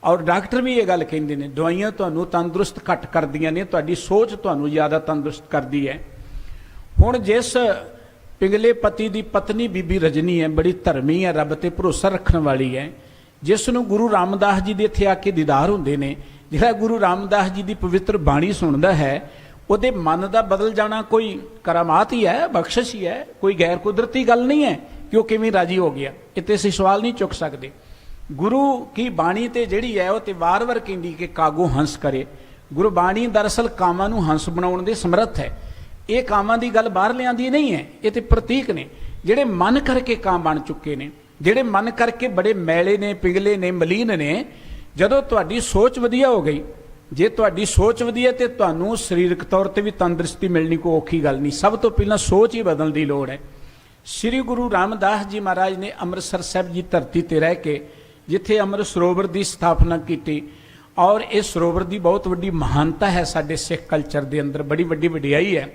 ਔਰ ਡਾਕਟਰ ਵੀ ਇਹ ਗੱਲ ਕਹਿੰਦੇ ਨੇ, ਦਵਾਈਆਂ ਤੁਹਾਨੂੰ ਤੰਦਰੁਸਤ ਘੱਟ ਕਰਦੀਆਂ ਨੇ, ਤੁਹਾਡੀ ਸੋਚ ਤੁਹਾਨੂੰ ਜ਼ਿਆਦਾ ਤੰਦਰੁਸਤ ਕਰਦੀ ਹੈ। ਹੁਣ ਜਿਸ ਪਿੰਗਲੇ ਪਤੀ ਦੀ ਪਤਨੀ ਬੀਬੀ ਰਜਨੀ ਹੈ, ਬੜੀ ਧਰਮੀ ਹੈ, ਰੱਬ ਤੇ ਭਰੋਸਾ ਰੱਖਣ ਵਾਲੀ ਹੈ, ਜਿਸ ਨੂੰ ਗੁਰੂ ਰਾਮਦਾਸ ਜੀ ਦੇ ਇੱਥੇ ਆ ਕੇ ਦੀਦਾਰ ਹੁੰਦੇ ਨੇ, ਜਿਹੜਾ ਗੁਰੂ ਰਾਮਦਾਸ ਜੀ ਦੀ ਪਵਿੱਤਰ ਬਾਣੀ ਸੁਣਦਾ ਹੈ, ਉਹਦੇ ਮਨ ਦਾ ਬਦਲ ਜਾਣਾ ਕੋਈ ਕਰਾਮਾਤ ਹੀ ਹੈ, ਬਖਸ਼ਿਸ਼ ਹੀ ਹੈ, ਕੋਈ ਗੈਰ ਕੁਦਰਤੀ ਗੱਲ ਨਹੀਂ ਹੈ ਕਿ ਉਹ ਕਿਵੇਂ ਰਾਜੀ ਹੋ ਗਿਆ। ਇੱਥੇ ਅਸੀਂ ਸਵਾਲ ਨਹੀਂ ਚੁੱਕ ਸਕਦੇ। ਗੁਰੂ ਕੀ ਬਾਣੀ ਤੇ ਜਿਹੜੀ ਹੈ ਉਹ ਤੇ ਵਾਰ-ਵਾਰ ਕਹਿੰਦੀ ਕਿ ਕਾਗੋ ਹੰਸ ਕਰੇ। ਗੁਰਬਾਣੀ ਦਰਅਸਲ ਕਾਮਾਂ ਨੂੰ ਹੰਸ ਬਣਾਉਣ ਦੇ ਸਮਰੱਥ ਹੈ। ਇਹ ਕਾਮਾਂ ਦੀ ਗੱਲ ਬਾਹਰ ਲਿਆਂਦੀ ਨਹੀਂ ਹੈ, ਇਹ ਤੇ ਪ੍ਰਤੀਕ ਨੇ ਜਿਹੜੇ ਮਨ ਕਰਕੇ ਕਾਂ ਬਣ ਚੁੱਕੇ ਨੇ, ਜਿਹੜੇ ਮਨ ਕਰਕੇ ਬੜੇ ਮੈਲੇ ਨੇ, ਪਿਘਲੇ ਨੇ, ਮਲੀਨ ਨੇ। ਜਦੋਂ ਤੁਹਾਡੀ ਸੋਚ ਵਧੀਆ ਹੋ ਗਈ, ਜੇ ਤੁਹਾਡੀ ਸੋਚ ਵਧੀਆ ਤੇ ਤੁਹਾਨੂੰ ਸਰੀਰਕ ਤੌਰ ਤੇ ਵੀ ਤੰਦਰੁਸਤੀ ਮਿਲਣੀ ਕੋਈ ਔਖੀ ਗੱਲ ਨਹੀਂ। ਸਭ ਤੋਂ ਪਹਿਲਾਂ ਸੋਚ ਹੀ ਬਦਲਣ ਦੀ ਲੋੜ ਹੈ। ਸ੍ਰੀ ਗੁਰੂ ਰਾਮਦਾਸ ਜੀ ਮਹਾਰਾਜ ਨੇ ਅੰਮ੍ਰਿਤਸਰ ਸਾਹਿਬ ਜੀ ਧਰਤੀ ਤੇ ਰਹਿ ਕੇ ਜਿੱਥੇ ਅੰਮ੍ਰਿਤ ਸਰੋਵਰ ਦੀ ਸਥਾਪਨਾ ਕੀਤੀ, ਔਰ ਇਸ ਸਰੋਵਰ ਦੀ ਬਹੁਤ ਵੱਡੀ ਮਹਾਨਤਾ ਹੈ ਸਾਡੇ ਸਿੱਖ ਕਲਚਰ ਦੇ ਅੰਦਰ, ਬੜੀ ਵੱਡੀ ਵਡਿਆਈ ਹੈ।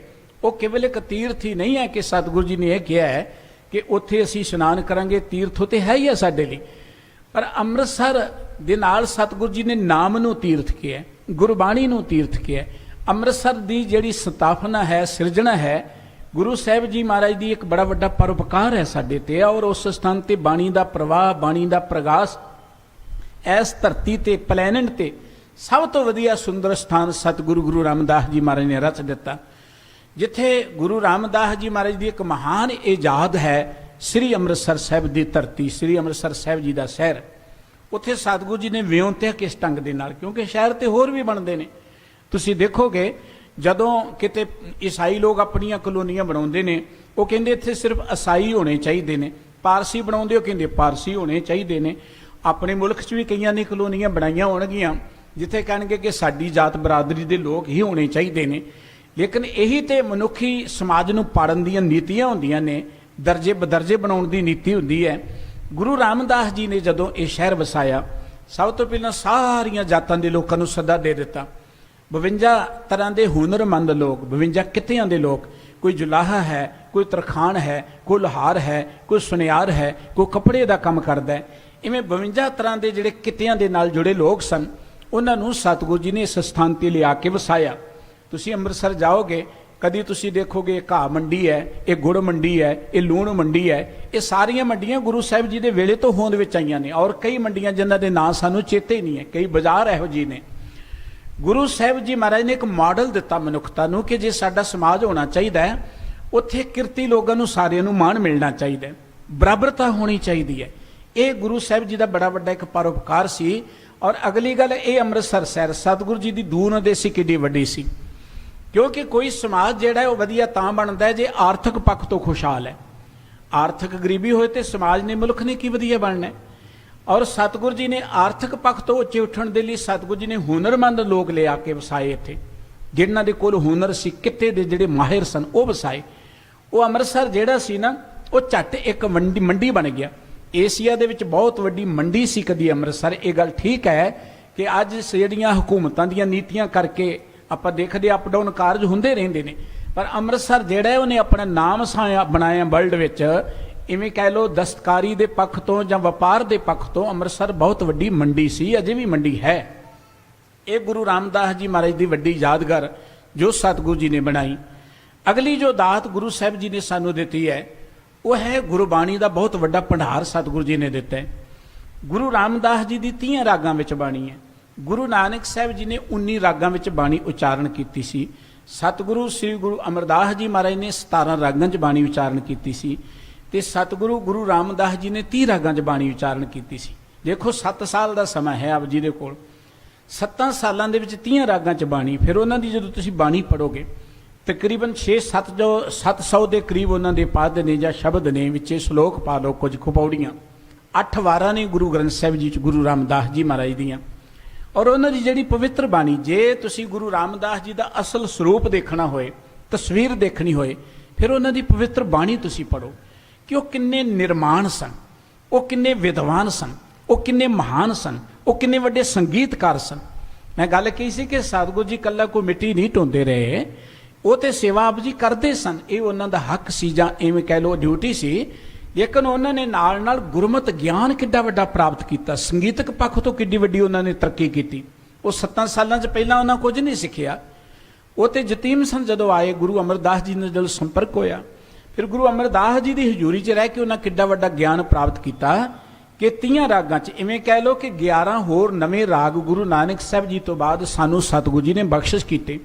ਉਹ ਕੇਵਲ ਇੱਕ ਤੀਰਥ ਹੀ ਨਹੀਂ ਹੈ ਕਿ ਸਤਿਗੁਰੂ ਜੀ ਨੇ ਇਹ ਕਿਹਾ ਹੈ ਕਿ ਉੱਥੇ ਅਸੀਂ ਇਸ਼ਨਾਨ ਕਰਾਂਗੇ, ਤੀਰਥ ਉੱਥੇ ਹੈ ਹੀ ਹੈ ਸਾਡੇ ਲਈ, ਪਰ ਅੰਮ੍ਰਿਤਸਰ ਦੇ ਨਾਲ ਸਤਿਗੁਰੂ ਜੀ ਨੇ ਨਾਮ ਨੂੰ ਤੀਰਥ ਕਿਹਾ, ਗੁਰਬਾਣੀ ਨੂੰ ਤੀਰਥ ਕਿਹਾ। ਅੰਮ੍ਰਿਤਸਰ ਦੀ ਜਿਹੜੀ ਸਥਾਪਨਾ ਹੈ, ਸਿਰਜਣਾ ਹੈ, ਗੁਰੂ ਸਾਹਿਬ ਜੀ ਮਹਾਰਾਜ ਦੀ ਇੱਕ ਬੜਾ ਵੱਡਾ ਪਰਉਪਕਾਰ ਹੈ ਸਾਡੇ ਤੇ। ਔਰ ਉਸ ਸਥਾਨ ਤੇ ਬਾਣੀ ਦਾ ਪ੍ਰਵਾਹ, ਬਾਣੀ ਦਾ ਪ੍ਰਗਾਸ, ਇਸ ਧਰਤੀ ਤੇ ਪਲੈਨਟ ਤੇ ਸਭ ਤੋਂ ਵਧੀਆ ਸੁੰਦਰ ਸਥਾਨ ਸਤਿਗੁਰੂ ਗੁਰੂ ਰਾਮਦਾਸ ਜੀ ਮਹਾਰਾਜ ਨੇ ਰਚ ਦਿੱਤਾ, ਜਿੱਥੇ ਗੁਰੂ ਰਾਮਦਾਸ ਜੀ ਮਹਾਰਾਜ ਦੀ ਇੱਕ ਮਹਾਨ ਇਜਾਦ ਹੈ, ਸ੍ਰੀ ਅੰਮ੍ਰਿਤਸਰ ਸਾਹਿਬ ਦੀ ਧਰਤੀ, ਸ੍ਰੀ ਅੰਮ੍ਰਿਤਸਰ ਸਾਹਿਬ ਜੀ ਦਾ ਸ਼ਹਿਰ। ਉੱਥੇ ਸਤਿਗੁਰੂ ਜੀ ਨੇ ਵਿਉਂਤਿਆ ਕਿਸ ਢੰਗ ਦੇ ਨਾਲ, ਕਿਉਂਕਿ ਸ਼ਹਿਰ ਤੇ ਹੋਰ ਵੀ ਬਣਦੇ ਨੇ। ਤੁਸੀਂ ਦੇਖੋਗੇ ਜਦੋਂ ਕਿਤੇ ਈਸਾਈ ਲੋਕ ਆਪਣੀਆਂ ਕਲੋਨੀਆਂ ਬਣਾਉਂਦੇ ਨੇ, ਉਹ ਕਹਿੰਦੇ ਇੱਥੇ ਸਿਰਫ ਈਸਾਈ ਹੋਣੇ ਚਾਹੀਦੇ ਨੇ। ਪਾਰਸੀ ਬਣਾਉਂਦੇ, ਉਹ ਕਹਿੰਦੇ ਪਾਰਸੀ ਹੋਣੇ ਚਾਹੀਦੇ ਨੇ। ਆਪਣੇ ਮੁਲਕ 'ਚ ਵੀ ਕਈਆਂ ਨੇ ਕਲੋਨੀਆਂ ਬਣਾਈਆਂ ਹੋਣਗੀਆਂ ਜਿੱਥੇ ਕਹਿਣਗੇ ਕਿ ਸਾਡੀ ਜਾਤ ਬਰਾਦਰੀ ਦੇ ਲੋਕ ਹੀ ਹੋਣੇ ਚਾਹੀਦੇ ਨੇ। ਲੇਕਿਨ ਇਹੀ ਤੇ ਮਨੁੱਖੀ ਸਮਾਜ ਨੂੰ ਪਾੜਨ ਦੀਆਂ ਨੀਤੀਆਂ ਹੁੰਦੀਆਂ ਨੇ, ਦਰਜੇ ਬਦਰਜੇ ਬਣਾਉਣ ਦੀ ਨੀਤੀ ਹੁੰਦੀ ਹੈ। ਗੁਰੂ ਰਾਮਦਾਸ ਜੀ ਨੇ ਜਦੋਂ ਇਹ ਸ਼ਹਿਰ ਵਸਾਇਆ, ਸਭ ਤੋਂ ਪਹਿਲਾਂ ਸਾਰੀਆਂ ਜਾਤਾਂ ਦੇ ਲੋਕਾਂ ਨੂੰ ਸੱਦਾ ਦੇ ਦਿੱਤਾ। 52 ਤਰ੍ਹਾਂ ਦੇ ਹੁਨਰਮੰਦ ਲੋਕ, 52 ਕਿੱਤਿਆਂ ਦੇ ਲੋਕ, ਕੋਈ ਜੁਲਾਹਾ ਹੈ, ਕੋਈ ਤਰਖਾਣ ਹੈ, ਕੋਈ ਲੋਹਾਰ ਹੈ, ਕੋਈ ਸੁਨਿਆਰ ਹੈ, ਕੋਈ ਕੱਪੜੇ ਦਾ ਕੰਮ ਕਰਦਾ ਹੈ। ਇਵੇਂ 52 ਤਰ੍ਹਾਂ ਦੇ ਜਿਹੜੇ ਕਿੱਤਿਆਂ ਦੇ ਨਾਲ ਜੁੜੇ ਲੋਕ ਸਨ, ਉਹਨਾਂ ਨੂੰ ਸਤਿਗੁਰੂ ਜੀ ਨੇ ਇਸ ਸਥਾਨ ਤੇ ਲਿਆ ਕੇ ਵਸਾਇਆ। ਤੁਸੀਂ ਅੰਮ੍ਰਿਤਸਰ ਜਾਓਗੇ, ਕਦੀ ਤੁਸੀਂ ਦੇਖੋਗੇ ਘਾਹ ਮੰਡੀ ਹੈ, ਇਹ ਗੁੜ ਮੰਡੀ ਹੈ, ਇਹ ਲੂਣ ਮੰਡੀ ਹੈ। ਇਹ ਸਾਰੀਆਂ ਮੰਡੀਆਂ ਗੁਰੂ ਸਾਹਿਬ ਜੀ ਦੇ ਵੇਲੇ ਤੋਂ ਹੋਂਦ ਵਿੱਚ ਆਈਆਂ ਨੇ, ਔਰ ਕਈ ਮੰਡੀਆਂ ਜਿਨ੍ਹਾਂ ਦੇ ਨਾਂ ਸਾਨੂੰ ਚੇਤੇ ਹੀ ਨਹੀਂ ਹੈ, ਕਈ ਬਾਜ਼ਾਰ ਇਹੋ ਜਿਹੇ ਨੇ। ਗੁਰੂ ਸਾਹਿਬ ਜੀ ਮਹਾਰਾਜ ਨੇ ਇੱਕ ਮਾਡਲ ਦਿੱਤਾ ਮਨੁੱਖਤਾ ਨੂੰ ਕਿ ਜੇ ਸਾਡਾ ਸਮਾਜ ਹੋਣਾ ਚਾਹੀਦਾ ਹੈ, ਉੱਥੇ ਕਿਰਤੀ ਲੋਕਾਂ ਨੂੰ ਸਾਰਿਆਂ ਨੂੰ ਮਾਣ ਮਿਲਣਾ ਚਾਹੀਦਾ ਹੈ, ਬਰਾਬਰਤਾ ਹੋਣੀ ਚਾਹੀਦੀ ਹੈ। ਇਹ ਗੁਰੂ ਸਾਹਿਬ ਜੀ ਦਾ ਬੜਾ ਵੱਡਾ ਇੱਕ ਪਰਉਪਕਾਰ ਸੀ। ਔਰ ਅਗਲੀ ਗੱਲ, ਇਹ ਅੰਮ੍ਰਿਤਸਰ ਸ਼ਹਿਰ ਸਤਿਗੁਰੂ ਜੀ ਦੀ ਦੂਨ ਉਦੇਸੀ ਕਿੱਡੀ ਵੱਡੀ ਸੀ, ਕਿਉਂਕਿ ਕੋਈ ਸਮਾਜ ਜਿਹੜਾ ਹੈ ਉਹ ਵਧੀਆ ਤਾਂ ਬਣਦਾ ਹੈ ਜੇ ਆਰਥਿਕ ਪੱਖ ਤੋਂ ਖੁਸ਼ਹਾਲ ਹੈ। ਆਰਥਿਕ ਗਰੀਬੀ ਹੋਏ ਤੇ ਸਮਾਜ ਨੇ, ਮੁਲਕ ਨੇ ਕੀ ਵਧੀਆ ਬਣਨਾ ਹੈ। ਔਰ ਸਤਿਗੁਰੂ ਜੀ ਨੇ ਆਰਥਿਕ ਪੱਖ ਤੋਂ ਉੱਚੇ ਉੱਠਣ ਦੇ ਲਈ ਸਤਿਗੁਰੂ ਜੀ ਨੇ ਹੁਨਰਮੰਦ ਲੋਕ ਲਿਆ ਕੇ ਵਸਾਏ ਇੱਥੇ, ਜਿਨ੍ਹਾਂ ਦੇ ਕੋਲ ਹੁਨਰ ਸੀ, ਕਿੱਤੇ ਦੇ ਜਿਹੜੇ ਮਾਹਿਰ ਸਨ, ਉਹ ਵਸਾਏ। ਉਹ ਅੰਮ੍ਰਿਤਸਰ ਜਿਹੜਾ ਸੀ ਨਾ, ਉਹ ਝੱਟ ਇੱਕ ਮੰਡੀ ਬਣ ਗਿਆ। ਏਸ਼ੀਆ ਦੇ ਵਿੱਚ ਬਹੁਤ ਵੱਡੀ ਮੰਡੀ ਸੀ ਕਦੀ ਅੰਮ੍ਰਿਤਸਰ। ਇਹ ਗੱਲ ਠੀਕ ਹੈ ਕਿ ਅੱਜ ਜਿਹੜੀਆਂ ਹਕੂਮਤਾਂ ਦੀਆਂ ਨੀਤੀਆਂ ਕਰਕੇ ਆਪਾਂ ਦੇਖਦੇ ਅਪ ਡਾਊਨ ਕਾਰਜ ਹੁੰਦੇ ਰਹਿੰਦੇ ਨੇ, ਪਰ ਅੰਮ੍ਰਿਤਸਰ ਜਿਹੜਾ ਉਹਨੇ ਆਪਣਾ ਨਾਮ ਬਣਾਇਆ ਵਰਲਡ ਵਿੱਚ। ਇਵੇਂ ਕਹਿ ਲਓ ਦਸਤਕਾਰੀ ਦੇ ਪੱਖ ਤੋਂ ਜਾਂ ਵਪਾਰ ਦੇ ਪੱਖ ਤੋਂ ਅੰਮ੍ਰਿਤਸਰ ਬਹੁਤ ਵੱਡੀ ਮੰਡੀ ਸੀ, ਅਜੇ ਵੀ ਮੰਡੀ ਹੈ। ਇਹ ਗੁਰੂ ਰਾਮਦਾਸ ਜੀ ਮਹਾਰਾਜ ਦੀ ਵੱਡੀ ਯਾਦਗਾਰ ਜੋ ਸਤਿਗੁਰੂ ਜੀ ਨੇ ਬਣਾਈ। ਅਗਲੀ ਜੋ ਦਾਤ ਗੁਰੂ ਸਾਹਿਬ ਜੀ ਨੇ ਸਾਨੂੰ ਦਿੱਤੀ ਹੈ ਉਹ ਹੈ ਗੁਰਬਾਣੀ ਦਾ ਬਹੁਤ ਵੱਡਾ ਭੰਡਾਰ ਸਤਿਗੁਰੂ ਜੀ ਨੇ ਦਿੱਤਾ ਹੈ। ਗੁਰੂ ਰਾਮਦਾਸ ਜੀ ਦੀ 30 ਰਾਗਾਂ ਵਿੱਚ ਬਾਣੀ ਹੈ। ਗੁਰੂ ਨਾਨਕ ਸਾਹਿਬ ਜੀ ਨੇ 19 ਰਾਗਾਂ ਵਿੱਚ ਬਾਣੀ ਉਚਾਰਨ ਕੀਤੀ ਸੀ। ਸਤਿਗੁਰੂ ਸ੍ਰੀ ਗੁਰੂ ਅਮਰਦਾਸ ਜੀ ਮਹਾਰਾਜ ਨੇ 17 ਰਾਗਾਂ 'ਚ ਬਾਣੀ ਉਚਾਰਨ ਕੀਤੀ ਸੀ ਤੇ ਸਤਿਗੁਰੂ ਗੁਰੂ ਰਾਮਦਾਸ ਜੀ ਨੇ 30 ਰਾਗਾਂ 'ਚ ਬਾਣੀ ਉਚਾਰਨ ਕੀਤੀ ਸੀ। ਦੇਖੋ 7 ਸਾਲ ਦਾ ਸਮਾਂ ਹੈ ਆਪ ਜੀ ਦੇ ਕੋਲ, 7 ਸਾਲਾਂ ਦੇ ਵਿੱਚ 30 ਰਾਗਾਂ 'ਚ ਬਾਣੀ। ਫਿਰ ਉਹਨਾਂ ਦੀ ਜਦੋਂ ਤੁਸੀਂ ਬਾਣੀ ਪੜ੍ਹੋਗੇ ਤਕਰੀਬਨ 6-700 ਦੇ ਕਰੀਬ ਉਹਨਾਂ ਦੇ ਪਦ ਨੇ ਜਾਂ ਸ਼ਬਦ ਨੇ, ਵਿੱਚੇ ਸ਼ਲੋਕ ਪਾ ਲਓ, ਕੁਝ ਖਪੌੜੀਆਂ। 8 ਵਾਰਾਂ ਨੇ ਗੁਰੂ ਗ੍ਰੰਥ ਸਾਹਿਬ ਜੀ 'ਚ ਗੁਰੂ ਰਾਮਦਾਸ ਜੀ ਮਹਾਰਾਜ ਦੀਆਂ। ਔਰ ਉਹਨਾਂ ਦੀ ਜਿਹੜੀ ਪਵਿੱਤਰ ਬਾਣੀ, ਜੇ ਤੁਸੀਂ ਗੁਰੂ ਰਾਮਦਾਸ ਜੀ ਦਾ ਅਸਲ ਸਰੂਪ ਦੇਖਣਾ ਹੋਏ, ਤਸਵੀਰ ਦੇਖਣੀ ਹੋਏ, ਫਿਰ ਉਹਨਾਂ ਦੀ ਪਵਿੱਤਰ ਬਾਣੀ ਤੁਸੀਂ ਪੜ੍ਹੋ ਕਿ ਉਹ ਕਿੰਨੇ ਨਿਰਮਾਣ ਸਨ, ਉਹ ਕਿੰਨੇ ਵਿਦਵਾਨ ਸਨ, ਉਹ ਕਿੰਨੇ ਮਹਾਨ ਸਨ, ਉਹ ਕਿੰਨੇ ਵੱਡੇ ਸੰਗੀਤਕਾਰ ਸਨ। ਮੈਂ ਗੱਲ ਕਹੀ ਸੀ ਕਿ ਸਤਿਗੁਰੂ ਜੀ ਇਕੱਲਾ ਕੋਈ ਮਿੱਟੀ ਨਹੀਂ ਢੋਂਦੇ ਰਹੇ, ਉਹ ਤੇ ਸੇਵਾ ਆਪ ਜੀ ਕਰਦੇ ਸਨ। ਇਹ ਉਹਨਾਂ ਦਾ ਹੱਕ ਸੀ ਜਾਂ ਐਵੇਂ ਕਹਿ ਲਓ ਡਿਊਟੀ ਸੀ। ਲੇਕਿਨ ਉਹਨਾਂ ਨੇ ਨਾਲ ਨਾਲ ਗੁਰਮਤਿ ਗਿਆਨ ਕਿੱਡਾ ਵੱਡਾ ਪ੍ਰਾਪਤ ਕੀਤਾ, ਸੰਗੀਤਕ ਪੱਖ ਤੋਂ ਕਿੱਡੀ ਵੱਡੀ ਉਹਨਾਂ ਨੇ ਤਰੱਕੀ ਕੀਤੀ। ਉਹ 7 ਸਾਲਾਂ 'ਚ ਪਹਿਲਾਂ ਉਹਨਾਂ ਕੁਝ ਨਹੀਂ ਸਿੱਖਿਆ। ਉਹ ਤੇ ਯਤੀਮ ਸਨ। ਜਦੋਂ ਆਏ ਗੁਰੂ ਅਮਰਦਾਸ ਜੀ ਨਾਲ ਜਦੋਂ ਸੰਪਰਕ ਹੋਇਆ, ਫਿਰ ਗੁਰੂ ਅਮਰਦਾਸ ਜੀ ਦੀ ਹਜ਼ੂਰੀ 'ਚ ਰਹਿ ਕੇ ਉਹਨਾਂ ਕਿੱਡਾ ਵੱਡਾ ਗਿਆਨ ਪ੍ਰਾਪਤ ਕੀਤਾ ਕਿ 30 ਰਾਗਾਂ 'ਚ ਇਵੇਂ ਕਹਿ ਲਓ ਕਿ 11 ਹੋਰ ਨਵੇਂ ਰਾਗ ਗੁਰੂ ਨਾਨਕ ਸਾਹਿਬ ਜੀ ਤੋਂ ਬਾਅਦ ਸਾਨੂੰ ਸਤਿਗੁਰੂ ਜੀ ਨੇ ਬਖਸ਼ਿਸ਼ ਕੀਤੇ।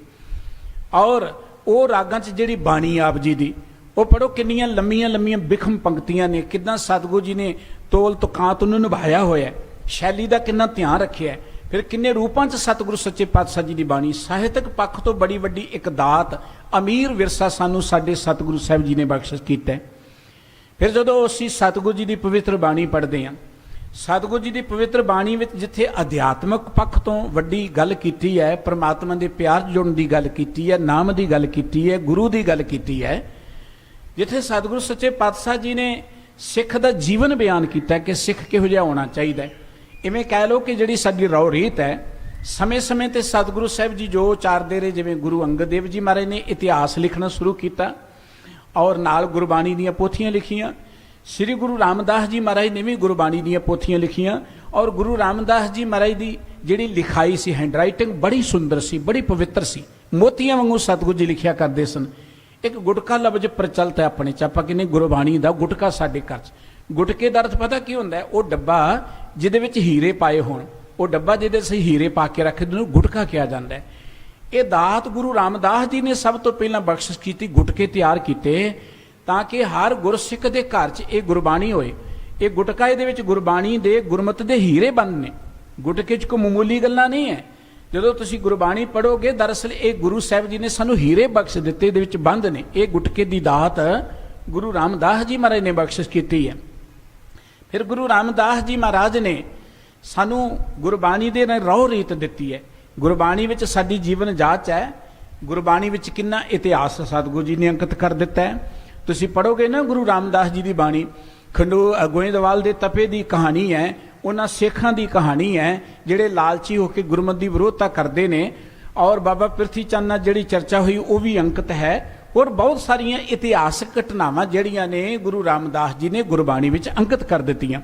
ਔਰ ਉਹ ਰਾਗਾਂ 'ਚ ਜਿਹੜੀ ਬਾਣੀ ਆਪ ਜੀ ਦੀ, ਉਹ ਪੜ੍ਹੋ ਕਿੰਨੀਆਂ ਲੰਮੀਆਂ ਲੰਮੀਆਂ ਬਿਖਮ ਪੰਕਤੀਆਂ ਨੇ, ਕਿੱਦਾਂ ਸਤਿਗੁਰੂ ਜੀ ਨੇ ਤੋਲ ਤੁਕਾਂਤ ਨੂੰ ਨਿਭਾਇਆ ਹੋਇਆ, ਸ਼ੈਲੀ ਦਾ ਕਿੰਨਾ ਧਿਆਨ ਰੱਖਿਆ, ਫਿਰ ਕਿੰਨੇ ਰੂਪਾਂ 'ਚ ਸਤਿਗੁਰੂ ਸੱਚੇ ਪਾਤਸ਼ਾਹ ਜੀ ਦੀ ਬਾਣੀ। ਸਾਹਿਤਕ ਪੱਖ ਤੋਂ ਬੜੀ ਵੱਡੀ ਇੱਕ ਦਾਤ, ਅਮੀਰ ਵਿਰਸਾ ਸਾਨੂੰ ਸਾਡੇ ਸਤਿਗੁਰੂ ਸਾਹਿਬ ਜੀ ਨੇ ਬਖਸ਼ਿਸ਼ ਕੀਤਾ। ਫਿਰ ਜਦੋਂ ਅਸੀਂ ਸਤਿਗੁਰੂ ਜੀ ਦੀ ਪਵਿੱਤਰ ਬਾਣੀ ਪੜ੍ਹਦੇ ਹਾਂ, ਸਤਿਗੁਰੂ ਜੀ ਦੀ ਪਵਿੱਤਰ ਬਾਣੀ ਵਿੱਚ ਜਿੱਥੇ ਅਧਿਆਤਮਕ ਪੱਖ ਤੋਂ ਵੱਡੀ ਗੱਲ ਕੀਤੀ ਹੈ, ਪਰਮਾਤਮਾ ਦੇ ਪਿਆਰ ਜੁੜਨ ਦੀ ਗੱਲ ਕੀਤੀ ਹੈ, ਨਾਮ ਦੀ ਗੱਲ ਕੀਤੀ ਹੈ, ਗੁਰੂ ਦੀ ਗੱਲ ਕੀਤੀ ਹੈ, ਜਿੱਥੇ ਸਤਿਗੁਰੂ ਸੱਚੇ ਪਾਤਸ਼ਾਹ ਜੀ ਨੇ ਸਿੱਖ ਦਾ ਜੀਵਨ ਬਿਆਨ ਕੀਤਾ ਕਿ ਸਿੱਖ ਕਿਹੋ ਜਿਹਾ ਹੋਣਾ ਚਾਹੀਦਾ ਹੈ। ਇਵੇਂ ਕਹਿ ਲਓ ਕਿ ਜਿਹੜੀ ਸਾਡੀ ਰਹੁ ਰੀਤ ਹੈ, ਸਮੇਂ ਸਮੇਂ ਤੇ ਸਤਿਗੁਰੂ ਸਾਹਿਬ ਜੀ ਜੋ ਉਚਾਰਦੇ ਰਹੇ, ਜਿਵੇਂ ਗੁਰੂ ਅੰਗਦ ਦੇਵ ਜੀ ਮਹਾਰਾਜ ਨੇ ਇਤਿਹਾਸ ਲਿਖਣਾ ਸ਼ੁਰੂ ਕੀਤਾ ਔਰ ਨਾਲ ਗੁਰਬਾਣੀ ਦੀਆਂ ਪੋਥੀਆਂ ਲਿਖੀਆਂ। ਸ੍ਰੀ ਗੁਰੂ ਰਾਮਦਾਸ ਜੀ ਮਹਾਰਾਜ ਨੇ ਵੀ ਗੁਰਬਾਣੀ ਦੀਆਂ ਪੋਥੀਆਂ ਲਿਖੀਆਂ। ਔਰ ਗੁਰੂ ਰਾਮਦਾਸ ਜੀ ਮਹਾਰਾਜ ਦੀ ਜਿਹੜੀ ਲਿਖਾਈ ਸੀ, ਹੈਂਡ ਰਾਈਟਿੰਗ ਬੜੀ ਸੁੰਦਰ ਸੀ, ਬੜੀ ਪਵਿੱਤਰ ਸੀ, ਮੋਤੀਆਂ ਵਾਂਗੂ ਸਤਿਗੁਰੂ ਜੀ ਲਿਖਿਆ ਕਰਦੇ ਸਨ। ਇੱਕ ਗੁਟਕਾ ਲਫ਼ਜ਼ ਪ੍ਰਚਲਿਤ ਹੈ ਆਪਣੇ 'ਚ, ਆਪਾਂ ਕਹਿੰਦੇ ਗੁਰਬਾਣੀ ਦਾ ਗੁਟਕਾ ਸਾਡੇ ਘਰ 'ਚ। ਗੁਟਕੇ ਦਾ ਅਰਥ ਪਤਾ ਕੀ ਹੁੰਦਾ ਹੈ? ਉਹ ਡੱਬਾ ਜਿਹਦੇ ਵਿੱਚ ਹੀਰੇ ਪਾਏ ਹੋਣ, ਉਹ ਡੱਬਾ ਜਿਹਦੇ ਅਸੀਂ ਹੀਰੇ ਪਾ ਕੇ ਰੱਖਦੇ ਉਹਨੂੰ ਗੁਟਕਾ ਕਿਹਾ ਜਾਂਦਾ ਹੈ। ਇਹ ਦਾਤ ਗੁਰੂ ਰਾਮਦਾਸ ਜੀ ਨੇ ਸਭ ਤੋਂ ਪਹਿਲਾਂ ਬਖਸ਼ਿਸ਼ ਕੀਤੀ, ਗੁਟਕੇ ਤਿਆਰ ਕੀਤੇ ਤਾਂ ਕਿ ਹਰ ਗੁਰਸਿੱਖ ਦੇ ਘਰ 'ਚ ਇਹ ਗੁਰਬਾਣੀ ਹੋਏ। ਇਹ ਗੁਟਕਾ, ਇਹਦੇ ਵਿੱਚ ਗੁਰਬਾਣੀ ਦੇ ਗੁਰਮਤਿ ਦੇ ਹੀਰੇ ਬੰਦ ਨੇ। ਗੁਟਕੇ 'ਚ ਕੋਈ ਮਾਮੂਲੀ ਗੱਲਾਂ ਨਹੀਂ ਹੈ। ਜਦੋਂ ਤੁਸੀਂ ਗੁਰਬਾਣੀ ਪੜ੍ਹੋਗੇ, ਦਰਅਸਲ ਇਹ ਗੁਰੂ ਸਾਹਿਬ ਜੀ ਨੇ ਸਾਨੂੰ ਹੀਰੇ ਬਖਸ਼ ਦਿੱਤੇ, ਇਹਦੇ ਵਿੱਚ ਬੰਦ ਨੇ। ਇਹ ਗੁਟਕੇ ਦੀ ਦਾਤ ਗੁਰੂ ਰਾਮਦਾਸ ਜੀ ਮਹਾਰਾਜ ਨੇ ਬਖਸ਼ਿਸ਼ ਕੀਤੀ ਹੈ। ਫਿਰ ਗੁਰੂ ਰਾਮਦਾਸ ਜੀ ਮਹਾਰਾਜ ਨੇ ਸਾਨੂੰ ਗੁਰਬਾਣੀ ਦੇ ਨਾਲ ਰਹੁ ਰੀਤ ਦਿੱਤੀ ਹੈ। ਗੁਰਬਾਣੀ ਵਿੱਚ ਸਾਡੀ ਜੀਵਨ ਜਾਂਚ ਹੈ। ਗੁਰਬਾਣੀ ਵਿੱਚ ਕਿੰਨਾ ਇਤਿਹਾਸ ਸਤਿਗੁਰੂ ਜੀ ਨੇ ਅੰਕਿਤ ਕਰ ਦਿੱਤਾ ਹੈ। ਤੁਸੀਂ ਪੜ੍ਹੋਗੇ ਨਾ ਗੁਰੂ ਰਾਮਦਾਸ ਜੀ ਦੀ ਬਾਣੀ, ਗੋਇੰਦਵਾਲ ਦੇ ਤਪੇ ਦੀ ਕਹਾਣੀ ਹੈ, ਉਹਨਾਂ ਸਿੱਖਾਂ ਦੀ ਕਹਾਣੀ ਹੈ ਜਿਹੜੇ ਲਾਲਚੀ ਹੋ ਕੇ ਗੁਰਮਤਿ ਦੀ ਵਿਰੋਧਤਾ ਕਰਦੇ ਨੇ। ਔਰ ਬਾਬਾ ਪ੍ਰਿਥੀ ਚੰਦ ਨਾਲ ਜਿਹੜੀ ਚਰਚਾ ਹੋਈ ਉਹ ਵੀ ਅੰਕਿਤ ਹੈ। ਔਰ ਬਹੁਤ ਸਾਰੀਆਂ ਇਤਿਹਾਸਕ ਘਟਨਾਵਾਂ ਜਿਹੜੀਆਂ ਨੇ ਗੁਰੂ ਰਾਮਦਾਸ ਜੀ ਨੇ ਗੁਰਬਾਣੀ ਵਿੱਚ ਅੰਕਿਤ ਕਰ ਦਿੱਤੀਆਂ।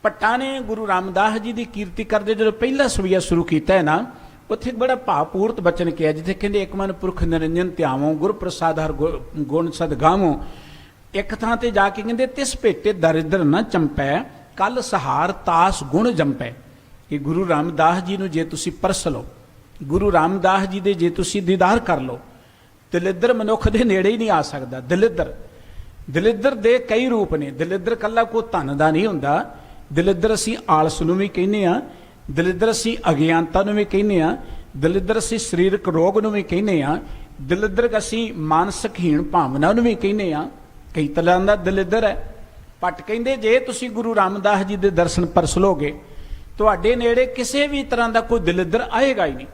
ਭੱਟਾਂ ਨੇ ਗੁਰੂ ਰਾਮਦਾਸ ਜੀ ਦੀ ਕੀਰਤੀ ਕਰਦੇ ਜਦੋਂ ਪਹਿਲਾ ਸਵਈਆ ਸ਼ੁਰੂ ਕੀਤਾ ਹੈ ਨਾ, ਉੱਥੇ ਇੱਕ ਬੜਾ ਭਾਵਪੂਰਤ ਬਚਨ ਕਿਹਾ, ਜਿੱਥੇ ਕਹਿੰਦੇ ਇੱਕ ਮਨ ਪੁਰਖ ਨਿਰੰਜਨ ਧਿਆਵੋਂ, ਗੁਰ ਪ੍ਰਸਾਦ ਹਰ ਗੁਣ ਸਦ ਗਾਵੋਂ। ਇੱਕ ਥਾਂ ਤੇ ਜਾ ਕੇ ਕਹਿੰਦੇ ਤਿਸ ਭੇਟੇ ਦਰਿਦਰ ਨਾ ਚੰਪੈ, ਕੱਲ ਸਹਾਰ ਤਾਸ ਗੁਣ ਜੰਪੈ। ਕਿ ਗੁਰੂ ਰਾਮਦਾਸ ਜੀ ਨੂੰ ਜੇ ਤੁਸੀਂ ਪਰਸ ਲਓ, ਗੁਰੂ ਰਾਮਦਾਸ ਜੀ ਦੇ ਜੇ ਤੁਸੀਂ ਦੀਦਾਰ ਕਰ ਲਓ, ਦਲਿੱਦਰ ਮਨੁੱਖ ਦੇ ਨੇੜੇ ਹੀ ਨਹੀਂ ਆ ਸਕਦਾ। ਦਲਿੱਦਰ ਦੇ ਕਈ ਰੂਪ ਨੇ। ਦਲਿੱਦਰ ਕੱਲਾ ਕੋਈ ਧਨ ਦਾ ਨਹੀਂ ਹੁੰਦਾ। ਦਲਿੱਦਰ ਅਸੀਂ ਆਲਸ ਨੂੰ ਵੀ ਕਹਿੰਦੇ ਹਾਂ, ਦਲਿੱਦਰ ਅਸੀਂ ਅਗਿਆਨਤਾ ਨੂੰ ਵੀ ਕਹਿੰਦੇ ਹਾਂ, ਦਲਿੱਦਰ ਅਸੀਂ ਸਰੀਰਕ ਰੋਗ ਨੂੰ ਵੀ ਕਹਿੰਦੇ ਹਾਂ, ਦਲਿੱਦਰ ਅਸੀਂ ਮਾਨਸਿਕ ਹੀਣ ਭਾਵਨਾ ਨੂੰ ਵੀ ਕਹਿੰਦੇ ਹਾਂ। ਕਈ ਤਰ੍ਹਾਂ ਦਾ ਦਲਿੱਦਰ ਹੈ। ਭੱਟ ਕਹਿੰਦੇ ਜੇ ਤੁਸੀਂ ਗੁਰੂ ਰਾਮਦਾਸ ਜੀ ਦੇ ਦਰਸ਼ਨ ਪਰਸ ਲੋਗੇ, ਤੁਹਾਡੇ ਨੇੜੇ ਕਿਸੇ ਵੀ ਤਰ੍ਹਾਂ ਦਾ ਕੋਈ ਦਲਿੱਦਰ ਆਏਗਾ ਹੀ ਨਹੀਂ।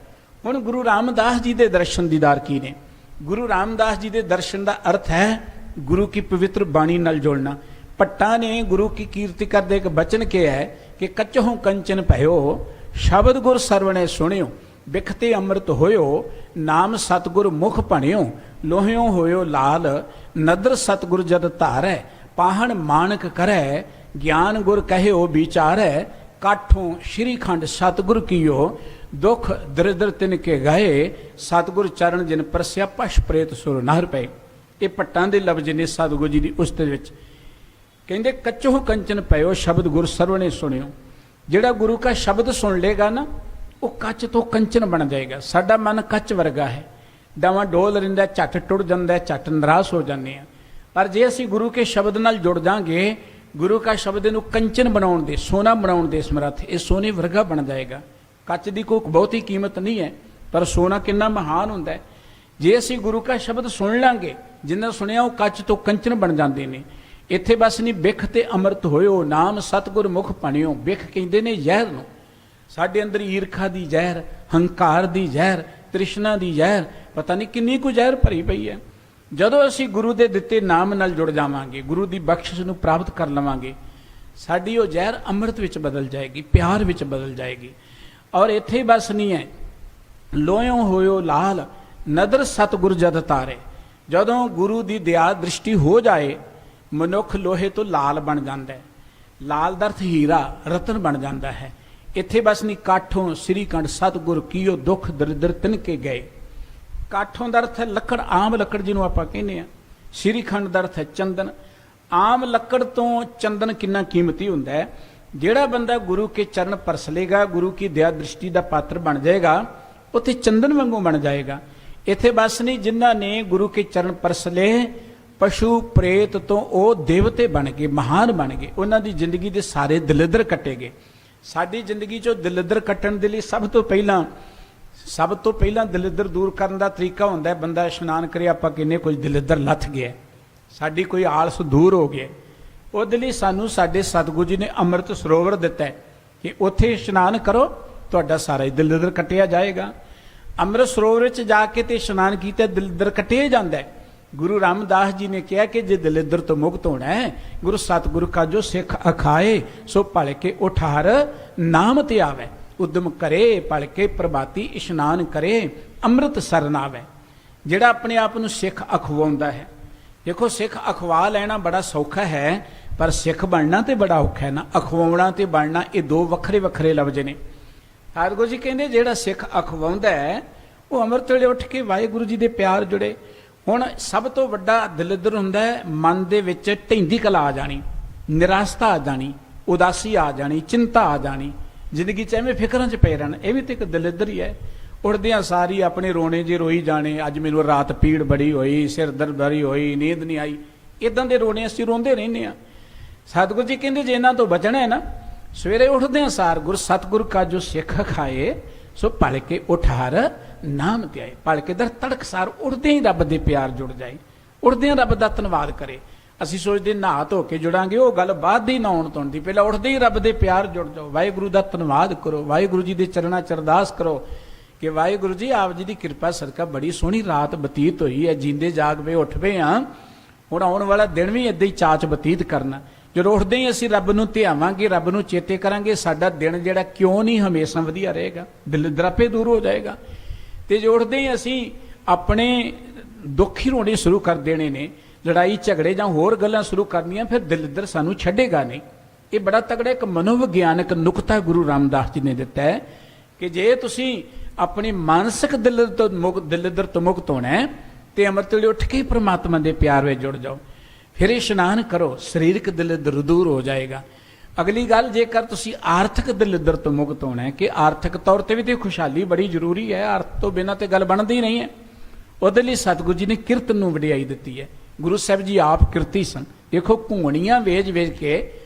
ਹੁਣ ਗੁਰੂ ਰਾਮਦਾਸ ਜੀ ਦੇ ਦਰਸ਼ਨ ਦੀਦਾਰ ਕੀ ਨੇ? ਗੁਰੂ ਰਾਮਦਾਸ ਜੀ ਦੇ ਦਰਸ਼ਨ ਦਾ ਅਰਥ ਹੈ ਗੁਰੂ ਕੀ ਪਵਿੱਤਰ ਬਾਣੀ ਨਾਲ ਜੁੜਨਾ। ਭੱਟਾਂ ਨੇ ਗੁਰੂ ਕੀ ਕੀਰਤੀ ਕਰਦੇ ਇੱਕ ਬਚਨ ਕਿਹਾ ਹੈ ਕਿ ਕੱਚਹੁ ਕੰਚਨ ਭਇਓ, ਸ਼ਬਦ ਗੁਰ ਸਰਵਣੇ ਸੁਣਿਓ, ਬਿਖਤੇ ਅੰਮ੍ਰਿਤ ਹੋਇਓ, ਨਾਮ ਸਤਿਗੁਰ ਮੁਖ ਭਣਿਓ, ਲੋਹਿਓ ਹੋਇਓ ਲਾਲ, ਨਦਰ ਸਤਿਗੁਰ ਜਦ ਧਾਰੈ, ਪਾਹਣ ਮਾਨਕ ਕਰੈ, ਗਿਆਨ ਗੁਰ ਕਹਿਓ ਵਿਚਾਰੈ, ਕਾਠੋਂ ਸ਼੍ਰੀ ਖੰਡ ਸਤਿਗੁਰ ਕੀਓ, दुख दरिद्र तिन के गए, सतगुर चरण जिन परस्या पश प्रेत सुर नाहर पे। ये पट्टां दे लफ्ज ने सतगुर जी की उस्ते विच। कहंदे कच्चो कंचन पयो शब्द गुर सरवणे सुनियो। जिहड़ा गुरु का शब्द सुन लेगा ना वो कच तो कंचन बन जाएगा। साडा मन कच वर्गा है, डावां डोल रहिंदा, झट टुट जांदा, झट निराश हो जाते हैं। पर जे असीं गुरु के शब्द नाल जुड़ जाएंगे, गुरु का शब्द इनू कंचन बनाउण दे, सोना बनाउण दे समर्थ, ये सोने वर्गा बन जाएगा। कच की कोई बहुती कीमत नहीं है, पर सोना कितना महान हुंदा है। जे असीं गुरु का शब्द सुन लांगे, जिन्ना सुनिया वो कच तो कंचन बन जाते हैं। इत्थे बस नहीं बिख ते अमृत होयो, नाम सतगुर मुख पणियो। बिख कहंदे ने जहर नूं। साडे अंदर ईरखा दी जहर, हंकार दी जहर, तृष्णा दी जहर, पता नहीं किन्नी कुछ जहर भरी पई है। जदों असीं गुरु दे दित्ते नाम नाल जुड़ जावांगे, गुरु दी बख्शिश नूं प्राप्त कर लवांगे, साडी वो जहर अमृत विच बदल जाएगी, प्यार विच बदल जाएगी। और इत्थे बस नहीं है, लोयों होयो लाल नदर सतगुर जद तारे। जदों गुरु दी दया दृष्टि हो जाए, मनुख लोहे तो लाल बन जाता है। लाल दा अर्थ हीरा, रतन बन जाता है। इत्थे बस नहीं काठों श्रीकंठ सतगुर कीओ दुख दरिद्र तिनके गए। काठों का अर्थ है लकड़, आम लकड़ जिन्हों आप कहने। श्रीखंड का अर्थ है चंदन। आम लकड़ तो चंदन कितना कीमती होंदा है। जिहड़ा बंदा गुरु के चरण परस लेगा, गुरु की दया दृष्टि का पात्र बन जाएगा, उत्थे चंदन वांगू बन जाएगा। इत्थे बस नहीं जिन्हां ने गुरु के चरण परस ले, पशु प्रेत तो वो देवते बन गए, महान बन गए। उन्हां दी जिंदगी दे सारे दलिद्र कटे गए। साडी जिंदगी चो दलिद्र कट्टण दे लई सब तो पहला दलिद्र दूर करने का तरीका होंदा है, बंदा इशनान करे, आपां कहने कुछ दलिद्र लथ गया, साडी कोई आलस दूर हो गया। ਉਹਦੇ ਲਈ ਸਾਨੂੰ ਸਾਡੇ ਸਤਿਗੁਰੂ ਜੀ ਨੇ ਅੰਮ੍ਰਿਤ ਸਰੋਵਰ ਦਿੱਤਾ ਹੈ ਕਿ ਉੱਥੇ ਇਸ਼ਨਾਨ ਕਰੋ, ਤੁਹਾਡਾ ਸਾਰਾ ਹੀ ਦਲਿੱਦਰ ਕੱਟਿਆ ਜਾਏਗਾ। ਅੰਮ੍ਰਿਤ ਸਰੋਵਰ ਵਿੱਚ ਜਾ ਕੇ ਤੇ ਇਸ਼ਨਾਨ ਕੀਤਾ ਦਲਿੱਦਰ ਕੱਟਿਆ ਜਾਂਦਾ ਹੈ। गुरु रामदास जी ने कहा कि जे दलिद्र तो मुक्त होना है, गुरु सतगुरु का जो सिख अखाए सो पढ़ के उठार नाम ते आवे। उद्यम करे पढ़ के प्रभाती इशनान करे अमृत सरन आवे। जिहड़ा अपने आप नूं सिख अखवाउंदा है, देखो सिख अखवा लेना बड़ा सौखा है, पर सिख बनना तो बड़ा औखा है ना। अखवाउणा ते बनना ये दो वखरे वखरे लफ्ज ने। सतगुरु जी कहंदे जिहड़ा सिख अखवाउंदा है वो अमृत वेले उठ के वाहिगुरू जी दे प्यार जुड़े। हुण सब तो वड्डा दलिद्र हुंदा है मन दे विच ढैंदी कला आ जानी, निराशता आ जानी, उदासी आ जानी, चिंता आ जानी, जिंदगी च एवें फिकरां च पए रहना। ये भी तो एक दलिद्र ही है। उठदियां सारी अपने रोने जे रोई जाने, अज मैनूं रात पीड़ बड़ी होई, सिर दर्द बड़ी होई, नींद नहीं आई, इदां दे रोने असीं रोंदे रहिंदे आ। सतगुरु जी कहंदे जे इन्हां तों बचना है ना, सवेरे उठदियां सार गुर सतगुर का जो सिख खाए सो पढ़ के उठार नाम ते आए। पढ़ के दर तड़कसार उड़दे ही रब दे प्यार जुड़ जाए, उड़दे रब दा धन्नवाद करे। असीं सोचदे नहा धो के जुड़ांगे, वो गल बाद ही नहाउण धोण दी, पहला उठदे ही रब दे प्यार जुड़ जाओ। वाहिगुरू दा धन्नवाद करो, वाहिगुरू जी दे चरणां च अरदास करो कि वाहिगुरू जी आप जी दी कृपा सदका बड़ी सोहनी रात बतीत होई है, जींदे जाग पे उठ पे हाँ, हुण आउण वाला दिन भी इदां ही चाच बतीत करना। जो उठदे ही असीं रब नूं ध्यावांगे, रब नूं चेते करांगे, साडा दिन जिहड़ा क्यों नहीं हमेशा वधिया रहेगा, दलिद्र आपे दूर हो जाएगा। तो जो उठदे ही असीं अपने दुख ही रोने शुरू कर देने ने, लड़ाई झगड़े जां होर गल्लां शुरू करनियां, फिर दलिद्र सानूं छड्डेगा नहीं। ये बड़ा तगड़ा एक मनोविग्यानक नुकता गुरु रामदास जी ने दिता है कि जे तुसीं अपनी मानसिक दलिद्र तो मुक्त होना है तो अमृत वेले उठ के परमात्मा के प्यार में जुड़ जाओ, फिर इशनान करो, शरीरक दलिद्र दूर हो जाएगा। अगली गल जेकर तुसीं आर्थिक दलिद्र तो मुक्त होना है कि आर्थिक तौर पर भी तो खुशहाली बड़ी जरूरी है, अर्थ तो बिना तो गल बनती नहीं है। उहदे लई सतगुरु जी ने किरत नूं वडियाई दित्ती है। गुरु साहब जी आप किरती सन। देखो घूंगणियां वेच वेच के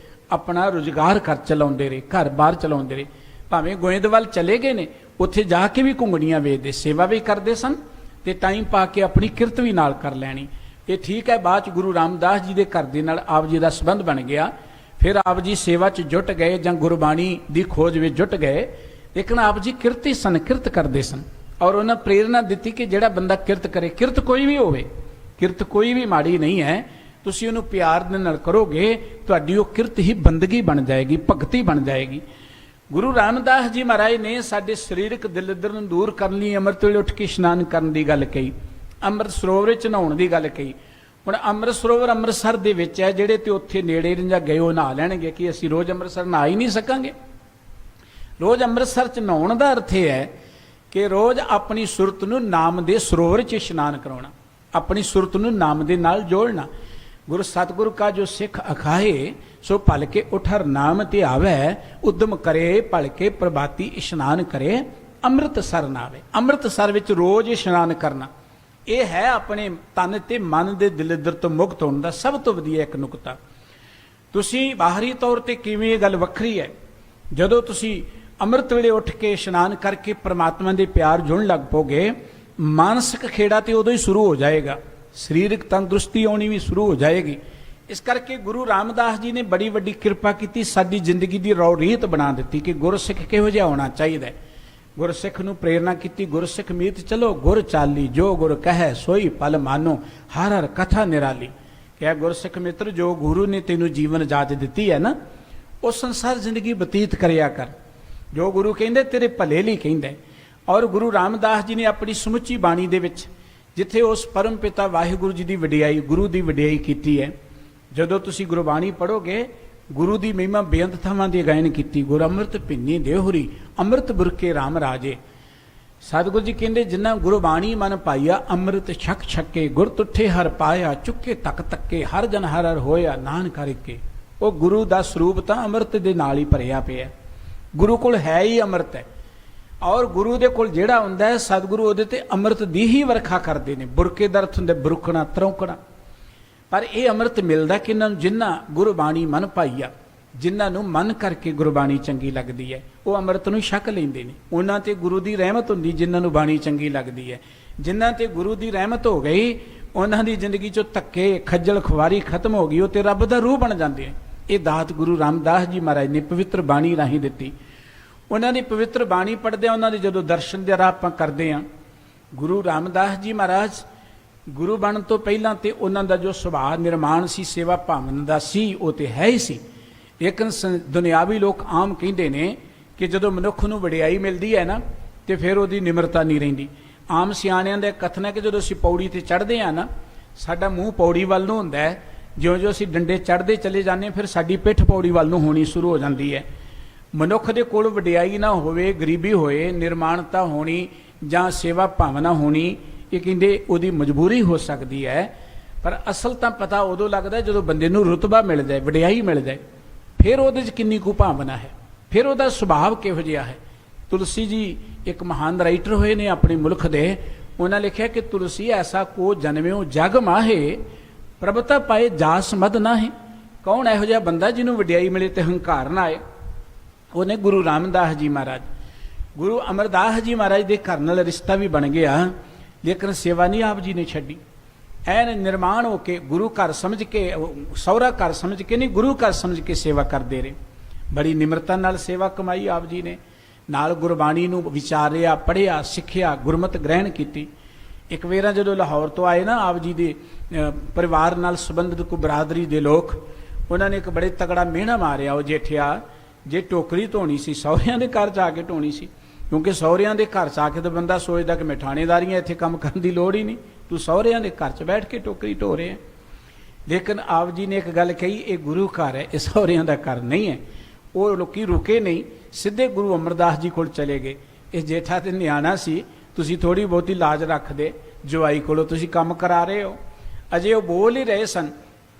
अपना रोजगार कर चलाउंदे रहे, घर बार चलाउंदे रहे। भावें गोइंदवाल चले गए ने, उत्थे जाके भी घूंगणियां वेचदे, सेवा भी करते सन ते टाइम पा के अपनी किरत भी नाल कर लैनी। ये ठीक है। बाद गुरु रामदास जी के घर दे नाल आप जी का संबंध बन गया, फिर आप जी सेवा च जुट गए जां गुरबाणी की खोज में जुट गए, लेकिन आप जी किरती सन, किरत करते सन। और उन्हें प्रेरणा दी कि जिहड़ा बंदा किरत करे, किरत कोई भी होवे, किरत कोई भी माड़ी नहीं है, तुसीं उहनूं प्यार दे नाल करोगे, तुहाडी वो किरत ही बंदगी बन जाएगी, भगती बन जाएगी। गुरु रामदास जी महाराज ने साडे शरीरक दलिद्र नूं दूर करन लई अमृत वेले उठ के इशनान करन दी गल कही, अमृत सरोवर च नहाउण दी गल कही। हुण अमृत सरोवर अमृतसर दे विच है, जिहड़े ते उत्थे नेड़े जां गए हो नहा लैणगे कि असीं रोज़ अमृतसर नहा ही नहीं सकांगे। रोज ਅੰਮ੍ਰਿਤਸਰ ਚ ਨਹਾਉਣ ਦਾ ਅਰਥ ਇਹ ਹੈ ਕਿ ਰੋਜ਼ ਆਪਣੀ ਸੁਰਤ ਨੂੰ ਨਾਮ ਦੇ ਸਰੋਵਰ ਚ ਇਸ਼ਨਾਨ ਕਰਾਉਣਾ, ਆਪਣੀ ਸੁਰਤ ਨੂੰ ਨਾਮ ਦੇ ਨਾਲ ਜੋੜਨਾ। ਗੁਰੂ ਸਤਿਗੁਰੂ ਕਾ ਜੋ ਸਿੱਖ ਅਖਾਏ ਸੋ ਭਲ ਕੇ ਉਠਰ ਨਾਮ ਤੇ ਆਵੇ, ਉਦਮ ਕਰੇ ਭਲ ਕੇ ਪ੍ਰਭਾਤੀ ਇਸ਼ਨਾਨ ਕਰੇ, ਅੰਮ੍ਰਿਤਸਰ ਨਾਵੇ। ਅੰਮ੍ਰਿਤਸਰ ਵਿੱਚ ਰੋਜ਼ ਇਸ਼ਨਾਨ ਕਰਨਾ, ਇਹ ਹੈ ਆਪਣੇ ਤਨ ਤੇ ਮਨ ਦੇ ਦਲਿੱਦਰ ਤੋਂ ਮੁਕਤ ਹੋਣ ਦਾ ਸਭ ਤੋਂ ਵਧੀਆ ਇੱਕ ਨੁਕਤਾ। ਤੁਸੀਂ ਬਾਹਰੀ ਤੌਰ ਤੇ ਕਿਵੇਂ, ਇਹ ਗੱਲ ਵੱਖਰੀ ਹੈ। ਜਦੋਂ ਤੁਸੀਂ ਅੰਮ੍ਰਿਤ ਵੇਲੇ ਉੱਠ ਕੇ ਇਸ਼ਨਾਨ ਕਰਕੇ ਪ੍ਰਮਾਤਮਾ ਦੇ ਪਿਆਰ ਜੁੜਨ ਲੱਗ ਪੋਗੇ, ਮਾਨਸਿਕ ਖੇੜਾ ਤੇ ਉਦੋਂ ਹੀ ਸ਼ੁਰੂ ਹੋ ਜਾਏਗਾ, ਸਰੀਰਕ ਤੰਦਰੁਸਤੀ ਆਉਣੀ ਵੀ ਸ਼ੁਰੂ ਹੋ ਜਾਏਗੀ। ਇਸ ਕਰਕੇ ਗੁਰੂ ਰਾਮਦਾਸ ਜੀ ਨੇ ਬੜੀ ਵੱਡੀ ਕਿਰਪਾ ਕੀਤੀ, ਸਾਡੀ ਜ਼ਿੰਦਗੀ ਦੀ ਰੌ ਰੀਤ ਬਣਾ ਦਿੱਤੀ ਕਿ ਗੁਰਸਿੱਖ ਕਿਹੋ ਜਿਹਾ ਹੋਣਾ ਚਾਹੀਦਾ ਹੈ। ਗੁਰਸਿੱਖ ਨੂੰ ਪ੍ਰੇਰਨਾ ਕੀਤੀ, ਗੁਰਸਿੱਖ ਮੀਤ ਚਲੋ ਗੁਰ ਚਾਲੀ, ਜੋ ਗੁਰ ਕਹੈ ਸੋਈ ਪਲ ਮਾਨੋ, ਹਰ ਹਰ ਕਥਾ ਨਿਰਾਲੀ। ਕਿਹਾ ਗੁਰਸਿੱਖ ਮਿੱਤਰ, ਜੋ ਗੁਰੂ ਨੇ ਤੈਨੂੰ ਜੀਵਨ ਜਾਚ ਦਿੱਤੀ ਹੈ ਨਾ, ਉਹ ਸੰਸਾਰ ਜ਼ਿੰਦਗੀ ਬਤੀਤ ਕਰਿਆ ਕਰ। ਜੋ ਗੁਰੂ ਕਹਿੰਦੇ ਤੇਰੇ ਭਲੇ ਲਈ ਕਹਿੰਦਾ। ਔਰ ਗੁਰੂ ਰਾਮਦਾਸ ਜੀ ਨੇ ਆਪਣੀ ਸਮੁੱਚੀ ਬਾਣੀ ਦੇ ਵਿੱਚ ਜਿੱਥੇ ਉਸ ਪਰਮ ਪਿਤਾ ਵਾਹਿਗੁਰੂ ਜੀ ਦੀ ਵਡਿਆਈ, ਗੁਰੂ ਦੀ ਵਡਿਆਈ ਕੀਤੀ ਹੈ। ਜਦੋਂ ਤੁਸੀਂ ਗੁਰਬਾਣੀ ਪੜ੍ਹੋਗੇ, ਗੁਰੂ ਦੀ ਮਹਿਮਾ ਬੇਅੰਤ ਥਾਵਾਂ ਦੀ ਗਾਇਨ ਕੀਤੀ। ਗੁਰ ਅੰਮ੍ਰਿਤ ਭਿੰਨੀ ਦੇਹੁਰੀ, ਅੰਮ੍ਰਿਤ ਬੁਰਕੇ ਰਾਮ ਰਾਜੇ। ਸਤਿਗੁਰੂ ਜੀ ਕਹਿੰਦੇ, ਜਿਨ੍ਹਾਂ ਗੁਰਬਾਣੀ ਮਨ ਪਾਈਆ, ਅੰਮ੍ਰਿਤ ਛਕ ਛਕੇ, ਗੁਰ ਤੁਠੇ ਹਰ ਪਾਇਆ, ਚੁੱਕੇ ਤੱਕ ਤੱਕੇ, ਹਰ ਜਨ ਹਰ ਹਰ ਹੋਇਆ, ਨਾਨਕ ਕਰਕੇ। ਉਹ ਗੁਰੂ ਦਾ ਸਰੂਪ ਤਾਂ ਅੰਮ੍ਰਿਤ ਦੇ ਨਾਲ ਹੀ ਭਰਿਆ ਪਿਆ। ਗੁਰੂ ਕੋਲ ਹੈ ਹੀ ਅੰਮ੍ਰਿਤ ਹੈ। ਔਰ ਗੁਰੂ ਦੇ ਕੋਲ ਜਿਹੜਾ ਹੁੰਦਾ ਹੈ, ਸਤਿਗੁਰੂ ਉਹਦੇ ਤੇ ਅੰਮ੍ਰਿਤ ਦੀ ਹੀ ਵਰਖਾ ਕਰਦੇ ਨੇ। ਬੁਰਕੇ ਦਾ ਅਰਥ ਹੁੰਦਾ ਬੁਰਕਣਾ, ਤਰੌਂਕਣਾ। ਪਰ ਇਹ ਅੰਮ੍ਰਿਤ ਮਿਲਦਾ ਕਿਹਨਾਂ ਨੂੰ? ਜਿਨ੍ਹਾਂ ਗੁਰਬਾਣੀ ਮਨ ਪਾਈਆ, ਜਿਨ੍ਹਾਂ ਨੂੰ ਮਨ ਕਰਕੇ ਗੁਰਬਾਣੀ ਚੰਗੀ ਲੱਗਦੀ ਹੈ, ਉਹ ਅੰਮ੍ਰਿਤ ਨੂੰ ਛਕ ਲੈਂਦੇ ਨੇ। ਉਹਨਾਂ ਤੇ ਗੁਰੂ ਦੀ ਰਹਿਮਤ ਹੁੰਦੀ, ਜਿਨ੍ਹਾਂ ਨੂੰ ਬਾਣੀ ਚੰਗੀ ਲੱਗਦੀ ਹੈ। ਜਿਨ੍ਹਾਂ ਤੇ ਗੁਰੂ ਦੀ ਰਹਿਮਤ ਹੋ ਗਈ, ਉਹਨਾਂ ਦੀ ਜ਼ਿੰਦਗੀ 'ਚੋਂ ਧੱਕੇ ਖੱਜਲ ਖੁਆਰੀ ਖਤਮ ਹੋ ਗਈ, ਉਹ ਤੇ ਰੱਬ ਦਾ ਰੂਹ ਬਣ ਜਾਂਦੇ ਨੇ। ਇਹ ਦਾਤ ਗੁਰੂ ਰਾਮਦਾਸ ਜੀ ਮਹਾਰਾਜ ਨੇ ਪਵਿੱਤਰ ਬਾਣੀ ਰਾਹੀਂ ਦਿੱਤੀ। ਉਹਨਾਂ ਦੀ ਪਵਿੱਤਰ ਬਾਣੀ ਪੜ੍ਹਦੇ ਹਾਂ, ਉਹਨਾਂ ਦੇ ਜਦੋਂ ਦਰਸ਼ਨ ਦੇ ਰਾਹ ਆਪਾਂ ਕਰਦੇ ਹਾਂ, ਗੁਰੂ ਰਾਮਦਾਸ ਜੀ ਮਹਾਰਾਜ ਗੁਰੂ ਬਣਨ ਤੋਂ ਪਹਿਲਾਂ ਤੇ ਉਹਨਾਂ ਦਾ ਜੋ ਸੁਭਾਅ ਨਿਰਮਾਣ ਸੀ, ਸੇਵਾ ਭਾਵਨਾ ਦਾ ਸੀ, ਉਹ ਤੇ ਹੈ ਹੀ ਸੀ। ਲੇਕਿਨ ਦੁਨਿਆਵੀ ਲੋਕ ਆਮ ਕਹਿੰਦੇ ਨੇ ਕਿ ਜਦੋਂ ਮਨੁੱਖ ਨੂੰ ਵਡਿਆਈ ਮਿਲਦੀ ਹੈ ਨਾ, ਤੇ ਫਿਰ ਉਹਦੀ ਨਿਮਰਤਾ ਨਹੀਂ ਰਹਿੰਦੀ। ਆਮ ਸਿਆਣਿਆਂ ਦਾ ਕਥਨ ਹੈ ਕਿ ਜਦੋਂ ਅਸੀਂ ਪੌੜੀ ਤੇ ਚੜ੍ਹਦੇ ਹਾਂ ਨਾ, ਸਾਡਾ ਮੂੰਹ ਪੌੜੀ ਵੱਲ ਨੂੰ ਹੁੰਦਾ ਹੈ। ਜਿਉਂ-ਜਿਉਂ ਅਸੀਂ ਡੰਡੇ ਚੜ੍ਹਦੇ ਚਲੇ ਜਾਂਦੇ, ਫਿਰ ਸਾਡੀ ਪਿੱਠ ਪੌੜੀ ਵੱਲ ਨੂੰ ਹੋਣੀ ਸ਼ੁਰੂ ਹੋ ਜਾਂਦੀ ਹੈ। ਮਨੁੱਖ ਦੇ ਕੋਲ ਵਡਿਆਈ ਨਾ ਹੋਵੇ, ਗਰੀਬੀ ਹੋਏ, ਨਿਰਮਾਣਤਾ ਹੋਣੀ ਜਾਂ ਸੇਵਾ ਭਾਵਨਾ ਹੋਣੀ, ਇਹ ਕਹਿੰਦੇ ਉਹਦੀ ਮਜਬੂਰੀ ਹੋ ਸਕਦੀ ਹੈ। ਪਰ ਅਸਲ ਤਾਂ ਪਤਾ ਉਦੋਂ ਲੱਗਦਾ ਜਦੋਂ ਬੰਦੇ ਨੂੰ ਰੁਤਬਾ ਮਿਲ ਜਾਏ, ਵਡਿਆਈ ਮਿਲ ਜਾਏ, ਫਿਰ ਉਹਦੇ 'ਚ ਕਿੰਨੀ ਕੁ ਭਾਵਨਾ ਹੈ, ਫਿਰ ਉਹਦਾ ਸੁਭਾਅ ਕਿਹੋ ਜਿਹਾ ਹੈ। ਤੁਲਸੀ ਜੀ ਇੱਕ ਮਹਾਨ ਰਾਈਟਰ ਹੋਏ ਨੇ ਆਪਣੇ ਮੁਲਕ ਦੇ, ਉਹਨਾਂ ਲਿਖਿਆ ਕਿ ਤੁਲਸੀ ਐਸਾ ਕੋ ਜਨਮਿਓ ਜਗ ਮਾਹੇ, ਪ੍ਰਭਤਾ ਪਾਏ ਜਾਸ ਮਦ ਨਾਹੇ। ਕੌਣ ਇਹੋ ਜਿਹਾ ਬੰਦਾ ਜਿਹਨੂੰ ਵਡਿਆਈ ਮਿਲੇ ਤੇ ਹੰਕਾਰ ਨਾ ਆਏ? ਉਹਨੇ ਗੁਰੂ ਰਾਮਦਾਸ ਜੀ ਮਹਾਰਾਜ। ਗੁਰੂ ਅਮਰਦਾਸ ਜੀ ਮਹਾਰਾਜ ਦੇ ਘਰ ਨਾਲ ਰਿਸ਼ਤਾ ਵੀ ਬਣ ਗਿਆ, ਲੇਕਿਨ ਸੇਵਾ ਨਹੀਂ ਆਪ ਜੀ ਨੇ ਛੱਡੀ। ਐਨ ਨਿਰਮਾਣ ਹੋ ਕੇ ਗੁਰੂ ਘਰ ਸਮਝ ਕੇ, ਸਹੁਰਾ ਘਰ ਸਮਝ ਕੇ ਨਹੀਂ, ਗੁਰੂ ਘਰ ਸਮਝ ਕੇ ਸੇਵਾ ਕਰਦੇ ਰਹੇ। ਬੜੀ ਨਿਮਰਤਾ ਨਾਲ ਸੇਵਾ ਕਮਾਈ ਆਪ ਜੀ ਨੇ। ਨਾਲ ਗੁਰਬਾਣੀ ਨੂੰ ਵਿਚਾਰਿਆ, ਪੜ੍ਹਿਆ, ਸਿੱਖਿਆ, ਗੁਰਮਤਿ ਗ੍ਰਹਿਣ ਕੀਤੀ। ਇੱਕ ਵੇਰਾ ਜਦੋਂ ਲਾਹੌਰ ਤੋਂ ਆਏ ਨਾ ਆਪ ਜੀ ਦੇ ਪਰਿਵਾਰ ਨਾਲ ਸੰਬੰਧਿਤ ਕੋ ਬਰਾਦਰੀ ਦੇ ਲੋਕ, ਉਹਨਾਂ ਨੇ ਇੱਕ ਬੜੇ ਤਗੜਾ ਮਿਹਣਾ ਮਾਰਿਆ। ਉਹ ਜੇਠਿਆ, ਜੇ ਟੋਕਰੀ ਧੋਣੀ ਸੀ ਸਹੁਰਿਆਂ ਦੇ ਘਰ 'ਚ ਆ ਕੇ ਧੋਣੀ ਸੀ, ਕਿਉਂਕਿ ਸਹੁਰਿਆਂ ਦੇ ਘਰ 'ਚ ਆ ਕੇ ਤਾਂ ਬੰਦਾ ਸੋਚਦਾ ਕਿ ਮੈਂ ਠਾਣੇਦਾਰੀਆਂ, ਇੱਥੇ ਕੰਮ ਕਰਨ ਦੀ ਲੋੜ ਹੀ ਨਹੀਂ, ਤੂੰ ਸਹੁਰਿਆਂ ਦੇ ਘਰ 'ਚ ਬੈਠ ਕੇ ਟੋਕਰੀ ਧੋ ਰਿਹਾ। ਲੇਕਿਨ ਆਪ ਜੀ ਨੇ ਇੱਕ ਗੱਲ ਕਹੀ, ਇਹ ਗੁਰੂ ਘਰ ਹੈ, ਇਹ ਸਹੁਰਿਆਂ ਦਾ ਘਰ ਨਹੀਂ ਹੈ। ਉਹ ਲੋਕੀ ਰੁਕੇ ਨਹੀਂ, ਸਿੱਧੇ ਗੁਰੂ ਅਮਰਦਾਸ ਜੀ ਕੋਲ ਚਲੇ ਗਏ। ਇਹ ਜੇਠਾ ਤੇ ਨਿਆਣਾ ਸੀ, ਤੁਸੀਂ ਥੋੜ੍ਹੀ ਬਹੁਤੀ ਲਾਜ ਰੱਖਦੇ, ਜਵਾਈ ਕੋਲੋਂ ਤੁਸੀਂ ਕੰਮ ਕਰਾ ਰਹੇ ਹੋ। ਅਜੇ ਉਹ ਬੋਲ ਹੀ ਰਹੇ ਸਨ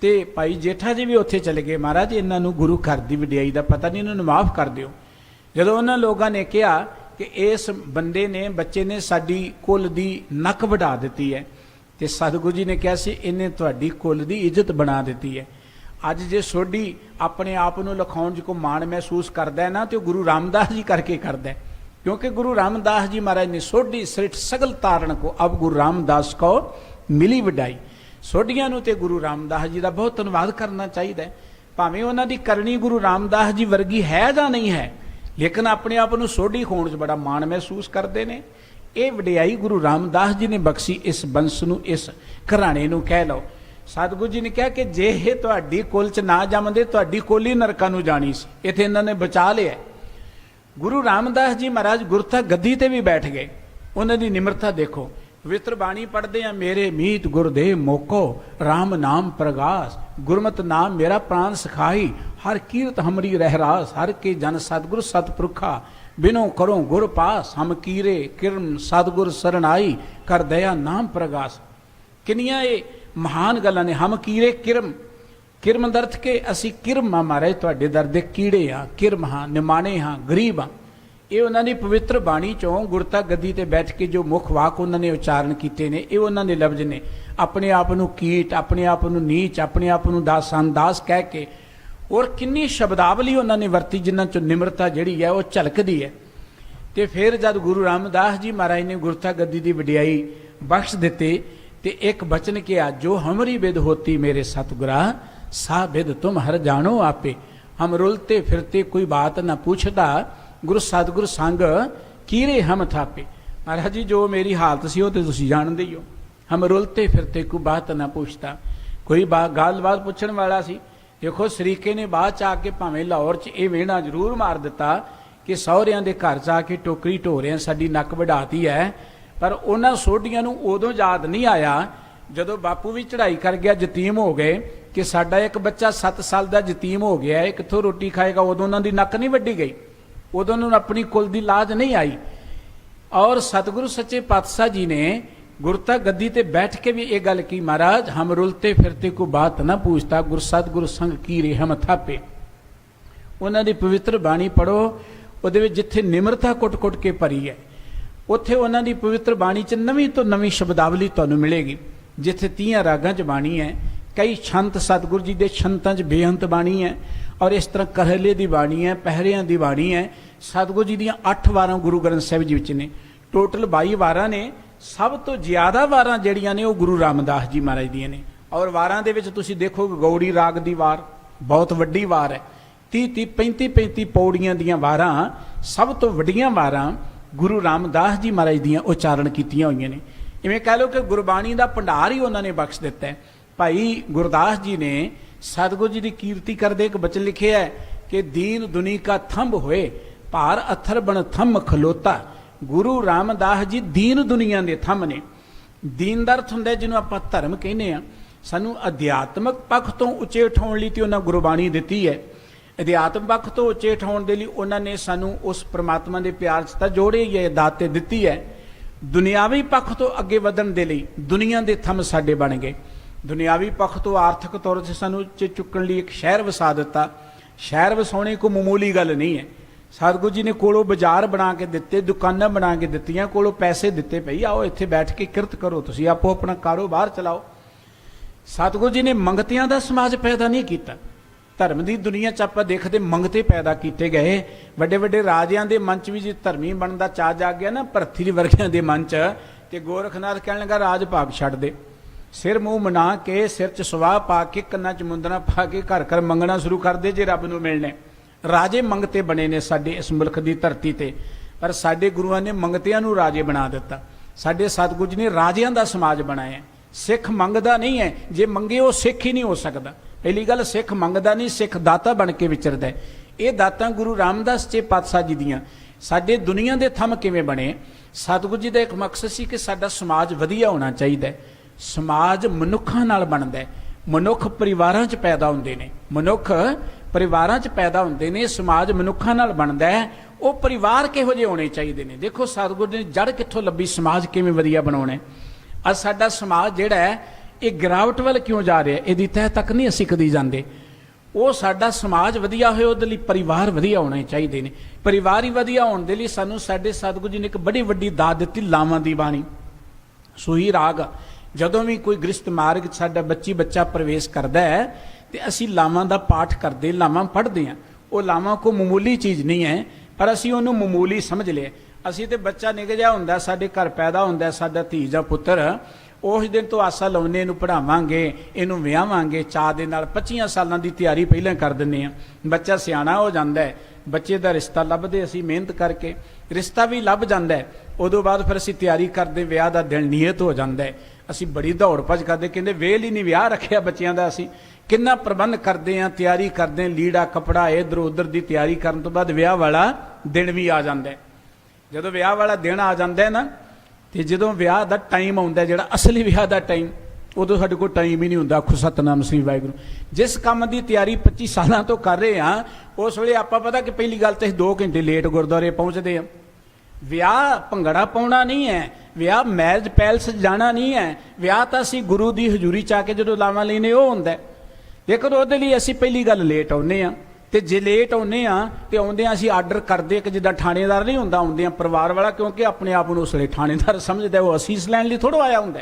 ਤੇ ਭਾਈ ਜੇਠਾ ਜੀ ਵੀ ਉੱਥੇ ਚਲੇ ਗਏ। ਮਹਾਰਾਜ, ਇਹਨਾਂ ਨੂੰ ਗੁਰੂ ਘਰ ਦੀ ਵਡਿਆਈ ਦਾ ਪਤਾ ਨਹੀਂ, ਇਹਨਾਂ ਨੂੰ ਮਾਫ ਕਰ ਦਿਓ। ਜਦੋਂ ਉਹਨਾਂ ਲੋਕਾਂ ਨੇ ਕਿਹਾ ਕਿ ਇਸ ਬੰਦੇ ਨੇ, ਬੱਚੇ ਨੇ ਸਾਡੀ ਕੁੱਲ ਦੀ ਨੱਕ ਵਢਾ ਦਿੱਤੀ ਹੈ, ਤੇ ਸਤਿਗੁਰੂ ਜੀ ਨੇ ਕਿਹਾ ਸੀ ਇਹਨੇ ਤੁਹਾਡੀ ਕੁੱਲ ਦੀ ਇੱਜ਼ਤ ਬਣਾ ਦਿੱਤੀ ਹੈ। ਅੱਜ ਜੇ ਸੋਢੀ ਆਪਣੇ ਆਪ ਨੂੰ ਲਿਖਾਉਣ 'ਚ ਕੋਈ ਮਾਣ ਮਹਿਸੂਸ ਕਰਦਾ ਹੈ ਨਾ, ਤੇ ਉਹ ਗੁਰੂ ਰਾਮਦਾਸ ਜੀ ਕਰਕੇ ਕਰਦਾ ਹੈ। क्योंकि गुरु रामदास जी महाराज ने सोढ़ी सृष्ट सगल तारण को अब गुरु रामदास को मिली वडाई। सोढ़ियां नूं ते गुरु रामदास जी का बहुत धन्यवाद करना चाहिए। भावें उन्हां दी करनी गुरु रामदास जी वर्गी है जां नहीं है, लेकिन अपने आप नूं सोढ़ी होण 'च बड़ा माण महसूस करते हैं। ये वडियाई गुरु रामदास जी ने बख्शी इस बंस नूं, इस घराणे नूं कह लो। सतगुरु जी ने कहा कि जे ये तुहाडी कुल 'च ना जमदे, तुहाडी कुल ही नरकां नूं जाणी सी। इत्थे इन्हां ने बचा लिया। गुरु रामदास जी महाराज गुरता गद्दी ते भी बैठ गए। उन्हां दी निमरता देखो। पवित्र बाणी पढ़ते हैं, मेरे मीत गुरदेव मोको राम नाम प्रगास, गुरमत नाम मेरा प्राण सखाई, हर कीरत हमरी रहरास, हर के जन सतगुरु सतपुरखा बिनो करो गुर पास, हम कीरे किरम सतगुर सरन आई, कर दया नाम प्रगास। किनिया ये महान गल्लां ने। हम कीरे किरम, किरम दा अर्थ के असी किरम हाँ महाराज, तुहाडे दर दे कीड़े हाँ, किरम हाँ, निमाणे हाँ, गरीब हाँ। ये उन्होंने पवित्र बाणी चों गुरता गद्दी ते बैठ के जो मुख वाक उन्होंने उच्चारण किए ने, ये उन्होंने लफ्ज ने। अपने आप नूं कीट, अपने आप नूं नीच, अपने आप नूं दास कह के, और किन्नी शब्दावली उन्होंने वरती जिन्हां चों निमरता जिहड़ी है वो झलकदी है। तो फिर जब गुरु रामदास जी महाराज ने गुरता गद्दी की वडियाई बख्श दिते तो एक बचन किया, जो हमरी बिद होती मेरे सतगुरा, सा बिद तुम हर जानो आपे। हम रुलते फिरते कोई बात ना पूछदा, गुरु सतगुरु संग कीरे हम थापे। महाराज जी जो मेरी हालत सी वो तो तुसीं जाणदे ही हो। हम रुलते फिरते कोई बात ना पूछता, कोई गलबात पुछण वाला सी। देखो शरीके ने बाद च आके भावें लाहौर च ये वेहना जरूर मार दिता कि सहुरियां दे घर च आके टोकरी ढोरियां साडी नक वढाती है, पर उन्हां सोढियां नूं उदों याद नहीं आया जदों बापू भी चढ़ाई कर गया, यतीम हो गए कि साडा एक बच्चा 7 साल का यतीम हो गया है, कित्थों रोटी खाएगा। उदों उन्हां दी नक नहीं वड्डी गई, उदों उन्होंने अपनी कुल की लाज नहीं आई। और सतगुरु सच्चे पातशाह जी ने गुरता गद्दी ते बैठ के भी ये गल की, महाराज हम रुलते फिरते को बात ना पूछता, गुर सतगुरु संग कीरे हम थापे। उन्होंने पवित्र बाणी पढ़ो, उहदे जिथे निमरता कुट कुट के भरी है, उत्थे उन्होंने पवित्र बाणी च नवीं तो नवीं शब्दावली तुहानूं मिलेगी। जिथे 30 रागां च बाणी है, कई छंत सतगुरु जी के छंतां च बेअंत बाणी है, और इस तरह करहले की बाणी है, पहरियां की बाणी है। सतगुरु जी दियां 8 वारां गुरु ग्रंथ साहिब जी विच ने, टोटल 22 वारां ने। सब तो ज़्यादा वारां जिहड़ियां ने वो गुरु रामदास जी महाराज दियां ने। और वारां दे विच तुसीं देखो गौड़ी राग दी वार बहुत वड्डी वार है, 30-30 35-35 पौड़ियां दियां वारां, सब तो वड्डियां वारां गुरु रामदास जी महाराज दियां उच्चारण कीतियां होईयां ने। इवें कह लो कि गुरबाणी दा भंडार ही उन्होंने बख्श दिता है। भाई गुरदास जी ने सतगुरु जी की कीर्ति करते एक बचन लिखे है कि दीन दुनी का थंब होए, भार अथर बन थम खलोता। गुरु रामदास जी दीन दुनिया के थंब ने। दीन दा अर्थ हुंदा जिन्हों आपां धर्म कहने आ, सानू अध्यात्मक पक्ष तो उचे उठाउण लई ते उन्हां गुरबाणी दित्ती है। अध्यात्म पक्ष तो उचे उठाउण दे लई उन्होंने सानू उस परमात्मा के प्यार च तां जोड़े ही है, दाते दित्ती है। दुनियावी पक्ष तो अगे वधण दे लई दुनिया के थंब साडे बन गए। दुनियावी पक्ष तो आर्थिक तौर से सानू चुकण लई एक शहर वसा दिता। शहर वसाउने को मामूली गल नहीं है। सतगुरु जी ने कोलों बाजार बना के दिते, दुकानां बना के दित्तियां, कोलों पैसे दिते, भई आओ इत्थे बैठ के किरत करो, तुसीं आपो अपना कारोबार चलाओ। सतगुरु जी ने मंगतियां दा समाज पैदा नहीं किया। धर्म की दुनिया च आपां देखदे मंगते पैदा किए गए। वड्डे वड्डे राजियां दे मन च भी जे धर्मी बनण दा चाह जाग गया ना, भरथी वर्गियां दे मन च, ते गोरखनाथ कहण लगा राज भाग छड्ड दे। सिर मूँह मना के, सिर च सुवाह पा के, कन्ना च मुंदरा पा के घर घर मंगना शुरू कर दे जे रब नूं मिलणे। राजे मंगते बने ने साडे इस मुल्क की धरती ते, पर साडे गुरुआं ने मंगतियां नूं राजे बना दिता। साडे सतगुरु जी ने राजियां दा समाज बनाया। सिख मंगदा नहीं है, जे मंगे वो सिख ही नहीं हो सकता। पहली गल सिख मंगदा नहीं, सिख दाता बन के विचरदा है। ये दातां गुरु रामदास चे पातशाह जी दियां साडे दुनिया के थंब किवें बने। सतगुरु जी का एक मकसद सी कि साडा समाज वधिया होना चाहिए। समाज मनुखां नाल बनदा है। मनुख परिवारां च पैदा हुंदे ने, मनुख परिवारां च पैदा हुंदे ने, समाज मनुखां नाल बनदा है। वो परिवार किहो जिहे होने चाहिए ने। देखो सतगुरु ने जड़ कित्थों लभी, समाज किवें वधिया बनाउणा है। अज साडा समाज जिहड़ा है ये गिरावट वाल क्यों जा रहा है, इहदी तह तक नहीं असीं कदी जांदे। वो साडा समाज वधिया होए उहदे लई परिवार वधिया होने चाहिए ने। परिवार ही वधिया होण दे लई सानूं साडे सतगुरु जी ने एक बड़ी वड्डी दात दित्ती, लावां दी बाणी। सूही राग जदों भी कोई गृहस्थ मार्ग साडा बच्चा प्रवेश करता है तो असीं लावां दा पाठ करदे, लावां पढ़दे हैं। वो लावां को मामूली चीज़ नहीं है, पर असीं उहनूं मामूली समझ लिया। असीं ते बच्चा निक जिहा हुंदा साडे घर पैदा हुंदा, साडा धी जां पुत्तर, उस दिन तो आसा लाउने इनू पढ़ावांगे, इनू विआहांगे, चाह दे नाल 25 सालां दी तैयारी पहले कर दिंदे आ। बच्चा सियाणा हो जाता है, बच्चे का रिश्ता लभदे असीं मेहनत करके, रिश्ता भी लभ जाता है। उदों बाद फिर असीं तैयारी करते, विआह का दिन नियत हो जाता है। असीं बड़ी दौड़ भज करते, कहते वेल ही नहीं विआह रखिया बच्चों का। असीं किन्ना प्रबंध करते हैं, तैयारी करते हैं, लीड़ा कपड़ा इधर उधर की तैयारी करने तो बाद विआह वाला दिन भी आ जाता है। जदों विआह वाला दिन आ जाता है ना, तो जो विआह का टाइम आता है, जो असली विआह का टाइम, ਉਦੋਂ ਸਾਡੇ ਕੋਲ ਟਾਈਮ ਹੀ ਨਹੀਂ ਹੁੰਦਾ। ਆਖੋ ਸਤਨਾਮ ਸ੍ਰੀ ਵਾਹਿਗੁਰੂ। ਜਿਸ ਕੰਮ ਦੀ ਤਿਆਰੀ 25 ਸਾਲਾਂ ਤੋਂ ਕਰ ਰਹੇ ਹਾਂ, ਉਸ ਵੇਲੇ ਆਪਾਂ ਪਤਾ ਕਿ ਪਹਿਲੀ ਗੱਲ ਤਾਂ ਅਸੀਂ 2 ਘੰਟੇ ਲੇਟ ਗੁਰਦੁਆਰੇ ਪਹੁੰਚਦੇ ਹਾਂ। ਵਿਆਹ ਭੰਗੜਾ ਪਾਉਣਾ ਨਹੀਂ ਹੈ, ਵਿਆਹ ਮੈਰਿਜ ਪੈਲਸ ਜਾਣਾ ਨਹੀਂ ਹੈ। ਵਿਆਹ ਤਾਂ ਅਸੀਂ ਗੁਰੂ ਦੀ ਹਜ਼ੂਰੀ 'ਚ ਆ ਕੇ ਜਦੋਂ ਲਾਵਾਂ ਲੈਣੇ ਉਹ ਹੁੰਦਾ। ਲੇਕਿਨ ਉਹਦੇ ਲਈ ਅਸੀਂ ਪਹਿਲੀ ਗੱਲ ਲੇਟ ਆਉਂਦੇ ਹਾਂ। ਤੇ ਜੇ ਲੇਟ ਆਉਂਦੇ ਹਾਂ ਤੇ ਆਉਂਦਿਆਂ ਅਸੀਂ ਆਰਡਰ ਕਰਦੇ ਕਿ ਜਿੱਦਾਂ ਥਾਣੇਦਾਰ ਨਹੀਂ ਹੁੰਦਾ, ਆਉਂਦੇ ਆ ਪਰਿਵਾਰ ਵਾਲਾ, ਕਿਉਂਕਿ ਆਪਣੇ ਆਪ ਨੂੰ ਉਸ ਵੇਲੇ ਥਾਣੇਦਾਰ ਸਮਝਦਾ। ਉਹ ਅਸੀਸ ਲੈਣ ਲਈ ਥੋੜ੍ਹਾ ਆਇਆ ਹੁੰਦਾ,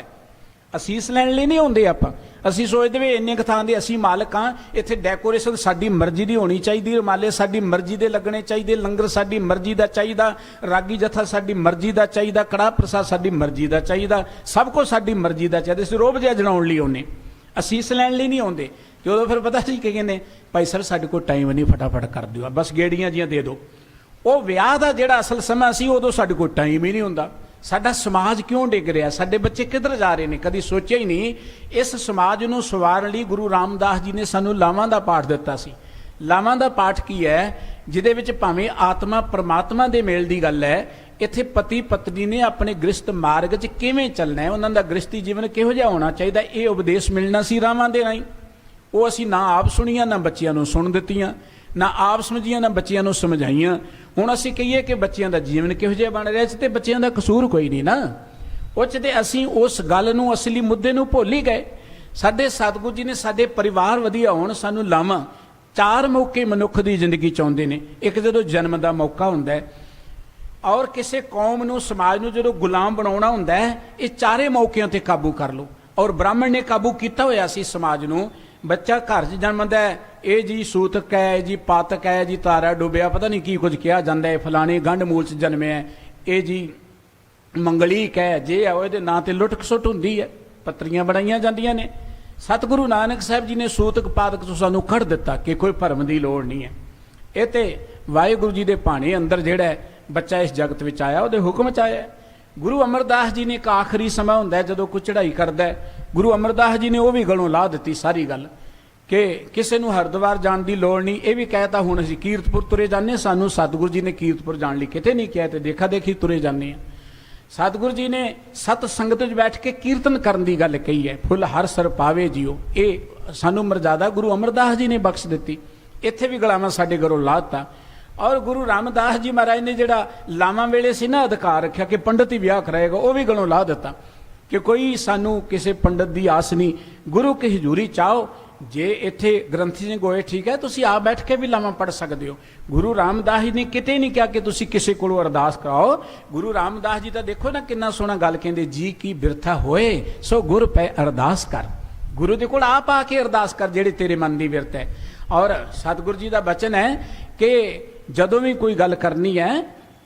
ਅਸੀਸ ਲੈਣ ਲਈ ਨਹੀਂ ਆਉਂਦੇ ਆਪਾਂ। ਅਸੀਂ ਸੋਚਦੇ ਵੀ ਇੰਨੇ ਕੁ ਥਾਂ ਦੇ ਅਸੀਂ ਮਾਲਕ ਹਾਂ, ਇੱਥੇ ਡੈਕੋਰੇਸ਼ਨ ਸਾਡੀ ਮਰਜ਼ੀ ਦੀ ਹੋਣੀ ਚਾਹੀਦੀ, ਰੁਮਾਲੇ ਸਾਡੀ ਮਰਜ਼ੀ ਦੇ ਲੱਗਣੇ ਚਾਹੀਦੇ, ਲੰਗਰ ਸਾਡੀ ਮਰਜ਼ੀ ਦਾ ਚਾਹੀਦਾ, ਰਾਗੀ ਜਥਾ ਸਾਡੀ ਮਰਜ਼ੀ ਦਾ ਚਾਹੀਦਾ, ਕੜਾਹ ਪ੍ਰਸਾਦ ਸਾਡੀ ਮਰਜ਼ੀ ਦਾ ਚਾਹੀਦਾ, ਸਭ ਕੁਝ ਸਾਡੀ ਮਰਜ਼ੀ ਦਾ ਚਾਹੀਦਾ। ਅਸੀਂ ਰੋਬ ਜਿਹਾ ਜਣਾਉਣ ਲਈ ਆਉਂਦੇ, ਅਸੀਸ ਲੈਣ ਲਈ ਨਹੀਂ ਆਉਂਦੇ। ਤੇ ਉਦੋਂ ਫਿਰ ਪਤਾ ਸੀ ਕੀ ਕਹਿੰਦੇ, ਭਾਈ ਸਰ ਸਾਡੇ ਕੋਲ ਟਾਈਮ ਨਹੀਂ, ਫਟਾਫਟ ਕਰ ਦਿਓ, ਬਸ ਗੇੜੀਆਂ ਜੀਆਂ ਦੇ ਦਿਓ। ਉਹ ਵਿਆਹ ਦਾ ਜਿਹੜਾ ਅਸਲ ਸਮਾਂ ਸੀ, ਉਦੋਂ ਸਾਡੇ ਕੋਲ ਟਾਈਮ ਹੀ ਨਹੀਂ ਹੁੰਦਾ। ਸਾਡਾ ਸਮਾਜ ਕਿਉਂ ਡਿੱਗ ਰਿਹਾ, ਸਾਡੇ ਬੱਚੇ ਕਿੱਧਰ ਜਾ ਰਹੇ ਨੇ, ਕਦੀ ਸੋਚਿਆ ਹੀ ਨਹੀਂ। ਇਸ ਸਮਾਜ ਨੂੰ ਸਵਾਰਨ ਲਈ ਗੁਰੂ ਰਾਮਦਾਸ ਜੀ ਨੇ ਸਾਨੂੰ ਲਾਵਾਂ ਦਾ ਪਾਠ ਦਿੱਤਾ ਸੀ। ਲਾਵਾਂ ਦਾ ਪਾਠ ਕੀ ਹੈ, ਜਿਹਦੇ ਵਿੱਚ ਭਾਵੇਂ ਆਤਮਾ ਪਰਮਾਤਮਾ ਦੇ ਮੇਲ ਦੀ ਗੱਲ ਹੈ, ਇੱਥੇ ਪਤੀ ਪਤਨੀ ਨੇ ਆਪਣੇ ਗ੍ਰਸਤ ਮਾਰਗ 'ਚ ਕਿਵੇਂ ਚੱਲਣਾ ਹੈ, ਉਹਨਾਂ ਦਾ ਗ੍ਰਸਤੀ ਜੀਵਨ ਕਿਹੋ ਜਿਹਾ ਹੋਣਾ ਚਾਹੀਦਾ, ਇਹ ਉਪਦੇਸ਼ ਮਿਲਣਾ ਸੀ ਰਾਵਾਂ ਦੇ ਰਾਹੀਂ। ਉਹ ਅਸੀਂ ਨਾ ਆਪ ਸੁਣੀਆਂ, ਨਾ ਬੱਚਿਆਂ ਨੂੰ ਸੁਣ ਦਿੱਤੀਆਂ, ਨਾ ਆਪ ਸਮਝੀਆਂ, ਨਾ ਬੱਚਿਆਂ ਨੂੰ ਸਮਝਾਈਆਂ। ਹੁਣ ਅਸੀਂ ਕਹੀਏ ਕਿ ਬੱਚਿਆਂ ਦਾ ਜੀਵਨ ਕਿਹੋ ਜਿਹਾ ਬਣ ਰਿਹਾ, ਤੇ ਬੱਚਿਆਂ ਦਾ ਕਸੂਰ ਕੋਈ ਨਹੀਂ ਨਾ ਉਹ 'ਚ। ਤੇ ਅਸੀਂ ਉਸ ਗੱਲ ਨੂੰ, ਅਸਲੀ ਮੁੱਦੇ ਨੂੰ ਭੁੱਲ ਹੀ ਗਏ। ਸਾਡੇ ਸਤਿਗੁਰੂ ਜੀ ਨੇ ਸਾਡੇ ਪਰਿਵਾਰ ਵਧੀਆ ਹੋਣ, ਸਾਨੂੰ ਲਾਵਾਂ 4 ਮੌਕੇ ਮਨੁੱਖ ਦੀ ਜ਼ਿੰਦਗੀ 'ਚ ਆਉਂਦੇ ਨੇ। ਇੱਕ ਜਦੋਂ ਜਨਮ ਦਾ ਮੌਕਾ ਹੁੰਦਾ ਹੈ, ਔਰ ਕਿਸੇ ਕੌਮ ਨੂੰ, ਸਮਾਜ ਨੂੰ ਜਦੋਂ ਗੁਲਾਮ ਬਣਾਉਣਾ ਹੁੰਦਾ ਹੈ, ਇਹ 4 ਮੌਕਿਆਂ ਤੇ ਕਾਬੂ ਕਰ ਲਓ। ਔਰ ਬ੍ਰਾਹਮਣ ਨੇ ਕਾਬੂ ਕੀਤਾ ਹੋਇਆ ਸੀ ਸਮਾਜ ਨੂੰ। ਬੱਚਾ ਘਰ 'ਚ ਜਨਮਦਾ ਹੈ, ਇਹ ਜੀ ਸੂਤਕ ਹੈ, ਜੀ ਪਾਤਕ ਹੈ, ਜੀ ਤਾਰਾ ਡੁੱਬਿਆ, ਪਤਾ ਨਹੀਂ ਕੀ ਕੁਝ ਕਿਹਾ ਜਾਂਦਾ ਹੈ, ਫਲਾਣੇ ਗੰਢ ਮੂਲ 'ਚ ਜਨਮਿਆ, ਇਹ ਜੀ ਮੰਗਲੀਕ ਹੈ, ਜੇ ਹੈ ਉਹ, ਇਹਦੇ ਨਾਂ ਤੇ ਲੁੱਟ ਖਸੁੱਟ ਹੁੰਦੀ ਹੈ, ਪੱਤਰੀਆਂ ਬਣਾਈਆਂ ਜਾਂਦੀਆਂ ਨੇ। ਸਤਿਗੁਰੂ ਨਾਨਕ ਸਾਹਿਬ ਜੀ ਨੇ ਸੂਤਕ ਪਾਤਕ ਤੋਂ ਸਾਨੂੰ ਕੱਢ ਦਿੱਤਾ ਕਿ ਕੋਈ ਭਰਮ ਦੀ ਲੋੜ ਨਹੀਂ ਹੈ। ਇਹ ਤੇ ਵਾਹਿਗੁਰੂ ਜੀ ਦੇ ਭਾਣੇ ਅੰਦਰ ਜਿਹੜਾ ਬੱਚਾ ਇਸ ਜਗਤ ਵਿੱਚ ਆਇਆ, ਉਹਦੇ ਹੁਕਮ 'ਚ ਆਇਆ। ਗੁਰੂ ਅਮਰਦਾਸ ਜੀ ਨੇ ਇੱਕ ਆਖਰੀ ਸਮਾਂ ਹੁੰਦਾ ਜਦੋਂ ਕੋਈ ਚੜ੍ਹਾਈ ਕਰਦਾ ਹੈ, ਗੁਰੂ ਅਮਰਦਾਸ ਜੀ ਨੇ ਉਹ ਵੀ ਗਲੋਂ ਲਾਹ ਦਿੱਤੀ ਸਾਰੀ ਗੱਲ ਕਿ ਕਿਸੇ ਨੂੰ ਹਰਿਦੁਆਰ ਜਾਣ ਦੀ ਲੋੜ ਨਹੀਂ। ਇਹ ਵੀ ਕਹਿਤਾ ਹੁਣ ਅਸੀਂ ਕੀਰਤਪੁਰ ਤੁਰੇ ਜਾਂਦੇ, ਸਾਨੂੰ ਸਤਿਗੁਰੂ ਜੀ ਨੇ ਕੀਰਤਪੁਰ ਜਾਣ ਲਈ ਕਿਤੇ ਨਹੀਂ ਕਿਹਾ, ਤੇ ਦੇਖਾ ਦੇਖੀ ਤੁਰੇ ਜਾਂਦੇ ਹਾਂ। ਸਤਿਗੁਰੂ ਜੀ ਨੇ ਸਤ ਸੰਗਤ ਵਿੱਚ ਬੈਠ ਕੇ ਕੀਰਤਨ ਕਰਨ ਦੀ ਗੱਲ ਕਹੀ ਹੈ, ਫੁੱਲ ਹਰ ਸਰ ਪਾਵੇ ਜੀਓ। ਇਹ ਸਾਨੂੰ ਮਰਜ਼ਾਦਾ ਗੁਰੂ ਅਮਰਦਾਸ ਜੀ ਨੇ ਬਖਸ਼ ਦਿੱਤੀ। ਇੱਥੇ ਵੀ ਗਲਾਵਾਂ ਸਾਡੇ ਘਰੋਂ ਲਾਤਾ। ਔਰ ਗੁਰੂ ਰਾਮਦਾਸ ਜੀ ਮਹਾਰਾਜ ਨੇ ਜਿਹੜਾ ਲਾਵਾਂ ਵੇਲੇ ਸੀ ਨਾ ਅਧਿਕਾਰ ਰੱਖਿਆ ਕਿ ਪੰਡਤ ਹੀ ਵਿਆਹ ਕਰਾਏਗਾ, ਉਹ ਵੀ ਗਲੋਂ ਲਾ ਦਿੱਤਾ ਕਿ ਕੋਈ ਸਾਨੂੰ ਕਿਸੇ ਪੰਡਤ ਦੀ ਆਸ ਨਹੀਂ। ਗੁਰੂ ਕੀ ਹਜ਼ੂਰੀ ਚਾਹੋ, ਜੇ ਇੱਥੇ ਗ੍ਰੰਥੀ ਸਿੰਘ ਹੋਏ ਠੀਕ ਹੈ, ਤੁਸੀਂ ਆਪ ਬੈਠ ਕੇ ਵੀ ਲਾਵਾਂ ਪੜ੍ਹ ਸਕਦੇ ਹੋ। ਗੁਰੂ ਰਾਮਦਾਸ ਜੀ ਨੇ ਕਿਤੇ ਨਹੀਂ ਕਿਹਾ ਕਿ ਤੁਸੀਂ ਕਿਸੇ ਕੋਲੋਂ ਅਰਦਾਸ ਕਰਾਓ। ਗੁਰੂ ਰਾਮਦਾਸ ਜੀ ਤਾਂ ਦੇਖੋ ਨਾ ਕਿੰਨਾ ਸੋਹਣਾ ਗੱਲ ਕਹਿੰਦੇ, ਜੀ ਕੀ ਬਿਰਥਾ ਹੋਏ ਸੋ ਗੁਰ ਪੈ ਅਰਦਾਸ ਕਰ। ਗੁਰੂ ਦੇ ਕੋਲ ਆਪ ਆ ਕੇ ਅਰਦਾਸ ਕਰ ਜਿਹੜੀ ਤੇਰੇ ਮਨ ਦੀ ਬਿਰਥ ਹੈ। ਔਰ ਸਤਿਗੁਰੂ ਜੀ ਦਾ ਬਚਨ ਹੈ ਕਿ ਜਦੋਂ ਵੀ ਕੋਈ ਗੱਲ ਕਰਨੀ ਹੈ,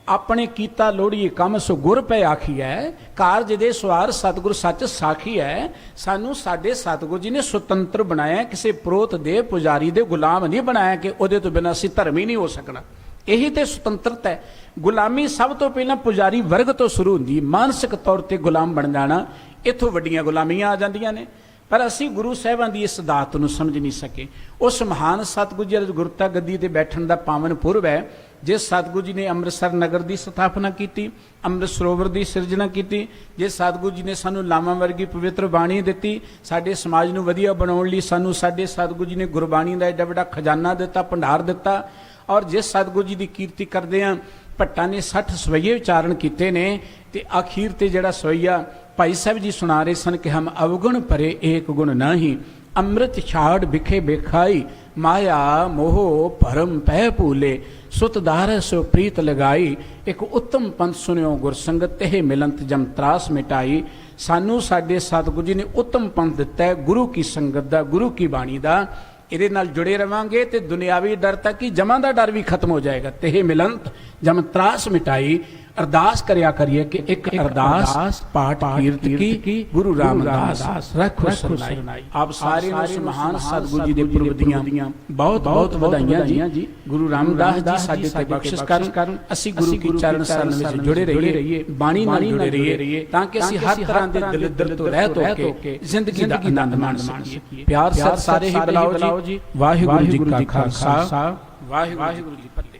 ਆਪਣੇ ਕੀਤਾ ਲੋੜੀਏ ਕੰਮ ਸੋ ਗੁਰ ਪੈ ਆਖੀ ਹੈ, ਕਾਰਜ ਦੇ ਸਵਾਰ ਸਤਿਗੁਰ ਸੱਚ ਸਾਖੀ ਹੈ। ਸਾਨੂੰ ਸਾਡੇ ਸਤਿਗੁਰੂ ਜੀ ਨੇ ਸੁਤੰਤਰ ਬਣਾਇਆ, ਕਿਸੇ ਪ੍ਰੋਤ ਦੇ ਪੁਜਾਰੀ ਦੇ ਗੁਲਾਮ ਨਹੀਂ ਬਣਾਇਆ ਕਿ ਉਹਦੇ ਤੋਂ ਬਿਨਾਂ ਅਸੀਂ ਧਰਮ ਹੀ ਨਹੀਂ ਹੋ ਸਕਣਾ। ਇਹੀ ਤੇ ਸੁਤੰਤਰਤਾ ਹੈ। ਗੁਲਾਮੀ ਸਭ ਤੋਂ ਪਹਿਲਾਂ ਪੁਜਾਰੀ ਵਰਗ ਤੋਂ ਸ਼ੁਰੂ ਹੁੰਦੀ, ਮਾਨਸਿਕ ਤੌਰ ਤੇ ਗੁਲਾਮ ਬਣ ਜਾਣਾ, ਇੱਥੋਂ ਵੱਡੀਆਂ ਗੁਲਾਮੀਆਂ ਆ ਜਾਂਦੀਆਂ ਨੇ। ਪਰ ਅਸੀਂ ਗੁਰੂ ਸਾਹਿਬਾਂ ਦੀ ਇਸ ਦਾਤ ਨੂੰ ਸਮਝ ਨਹੀਂ ਸਕੇ। ਉਸ ਮਹਾਨ ਸਤਿਗੁਰੂ ਜੀ ਦੀ ਗੁਰਤਾ ਗੱਦੀ ਤੇ ਬੈਠਣ ਦਾ ਪਾਵਨ ਪੁਰਬ ਹੈ, ਜਿਸ ਸਤਿਗੁਰੂ ਜੀ ਨੇ ਅੰਮ੍ਰਿਤਸਰ ਨਗਰ ਦੀ ਸਥਾਪਨਾ ਕੀਤੀ, ਅੰਮ੍ਰਿਤ ਸਰੋਵਰ ਦੀ ਸਿਰਜਣਾ ਕੀਤੀ, ਜੇ ਸਤਿਗੁਰੂ ਜੀ ਨੇ ਸਾਨੂੰ ਲਾਵਾਂ ਵਰਗੀ ਪਵਿੱਤਰ ਬਾਣੀ ਦਿੱਤੀ, ਸਾਡੇ ਸਮਾਜ ਨੂੰ ਵਧੀਆ ਬਣਾਉਣ ਲਈ ਸਾਨੂੰ ਸਾਡੇ ਸਤਿਗੁਰੂ ਜੀ ਨੇ ਗੁਰਬਾਣੀ ਦਾ ਐਡਾ ਵੱਡਾ ਖਜ਼ਾਨਾ ਦਿੱਤਾ, ਭੰਡਾਰ ਦਿੱਤਾ। ਔਰ ਜਿਸ ਸਤਿਗੁਰੂ ਜੀ ਦੀ ਕੀਰਤੀ ਕਰਦੇ ਹਾਂ, ਭੱਟਾਂ ਨੇ 60 ਸਵਈਏ ਉਚਾਰਨ ਕੀਤੇ ਨੇ, ਤੇ ਅਖੀਰ ਤੇ ਜਿਹੜਾ ਸਵਈਆ ਭਾਈ ਸਾਹਿਬ ਜੀ ਸੁਣਾ ਰਹੇ ਸਨ ਕਿ ਹਮ ਅਵਗੁਣ ਭਰੇ ਏਕ ਗੁਣ ਨਾਹੀ, ਅੰਮ੍ਰਿਤ ਛਾੜ ਵਿਖੇ ਬੇਖਾਈ, ਮਾਇਆ ਮੋਹ ਭਰਮ ਪੈ ਭੂਲੇ, ਸੁਤ ਦਾਰ ਸੋ ਪ੍ਰੀਤ ਲਗਾਈ, ਇੱਕ ਉੱਤਮ ਪੰਥ ਸੁਣਿਓ ਗੁਰਸੰਗਤ ਤੇ ਮਿਲੰਤ ਜਮ ਤਰਾਸ ਮਿਟਾਈ। ਸਾਨੂੰ ਸਾਡੇ ਸਤਿਗੁਰੂ ਜੀ ਨੇ ਉੱਤਮ ਪੰਥ ਦਿੱਤਾ ਹੈ, ਗੁਰੂ ਕੀ ਸੰਗਤ ਦਾ, ਗੁਰੂ ਕੀ ਬਾਣੀ ਦਾ। ਇਹਦੇ ਨਾਲ ਜੁੜੇ ਰਵਾਂਗੇ ਤੇ ਦੁਨਿਆਵੀ ਡਰ ਤੱਕ ਹੀ ਜਮਾਂ ਦਾ ਡਰ ਵੀ ਖਤਮ ਹੋ ਜਾਏਗਾ। ਤੇ ਮਿਲੰਤ ਜਮ ਤਰਾਸ ਮਿਟਾਈ। ਅਰਦਾਸ ਕਰਿਆ ਕਰੀਏ ਕਿ ਇੱਕ ਅਰਦਾਸ ਪਾਠ ਕੀਰਤ ਕੀ ਗੁਰੂ ਰਾਮਦਾਸ ਰੱਖੋ ਸਰਨਾਈ। ਆਪ ਸਾਰੇ ਨੂੰ ਇਸ ਮਹਾਨ ਸਤਿਗੁਰੂ ਜੀ ਦੇ ਪੁਰਬ ਦੀਆਂ ਬਹੁਤ ਬਹੁਤ ਵਧਾਈਆਂ ਜੀ। ਗੁਰੂ ਰਾਮਦਾਸ ਜੀ ਸਾਡੇ ਤੇ ਬਖਸ਼ਿਸ਼ ਕਰਨ, ਅਸੀਂ ਗੁਰੂ ਕੀ ਚਰਨ ਸਰਨ ਵਿੱਚ ਜੁੜੇ ਰਹੀਏ, ਬਾਣੀ ਨਾਲ ਜੁੜੇ ਰਹੀਏ, ਤਾਂ ਕਿ ਅਸੀਂ ਹਰ ਤਰ੍ਹਾਂ ਦੇ ਦਲਿੱਦਰ ਤੋਂ ਰਹਿਤ ਹੋ ਕੇ ਜ਼ਿੰਦਗੀ ਦਾ ਆਨੰਦ ਮਾਣ ਸਕੀਏ। ਪਿਆਰ ਸਤਿ ਸਾਰੇ ਹੀ ਬੁਲਾਓ ਜੀ। ਵਾਹਿਗੁਰੂ ਜੀ ਕਾ ਖਾਲਸਾ, ਵਾਹਿਗੁਰੂ ਜੀ ਕੀ ਫਤਿਹ।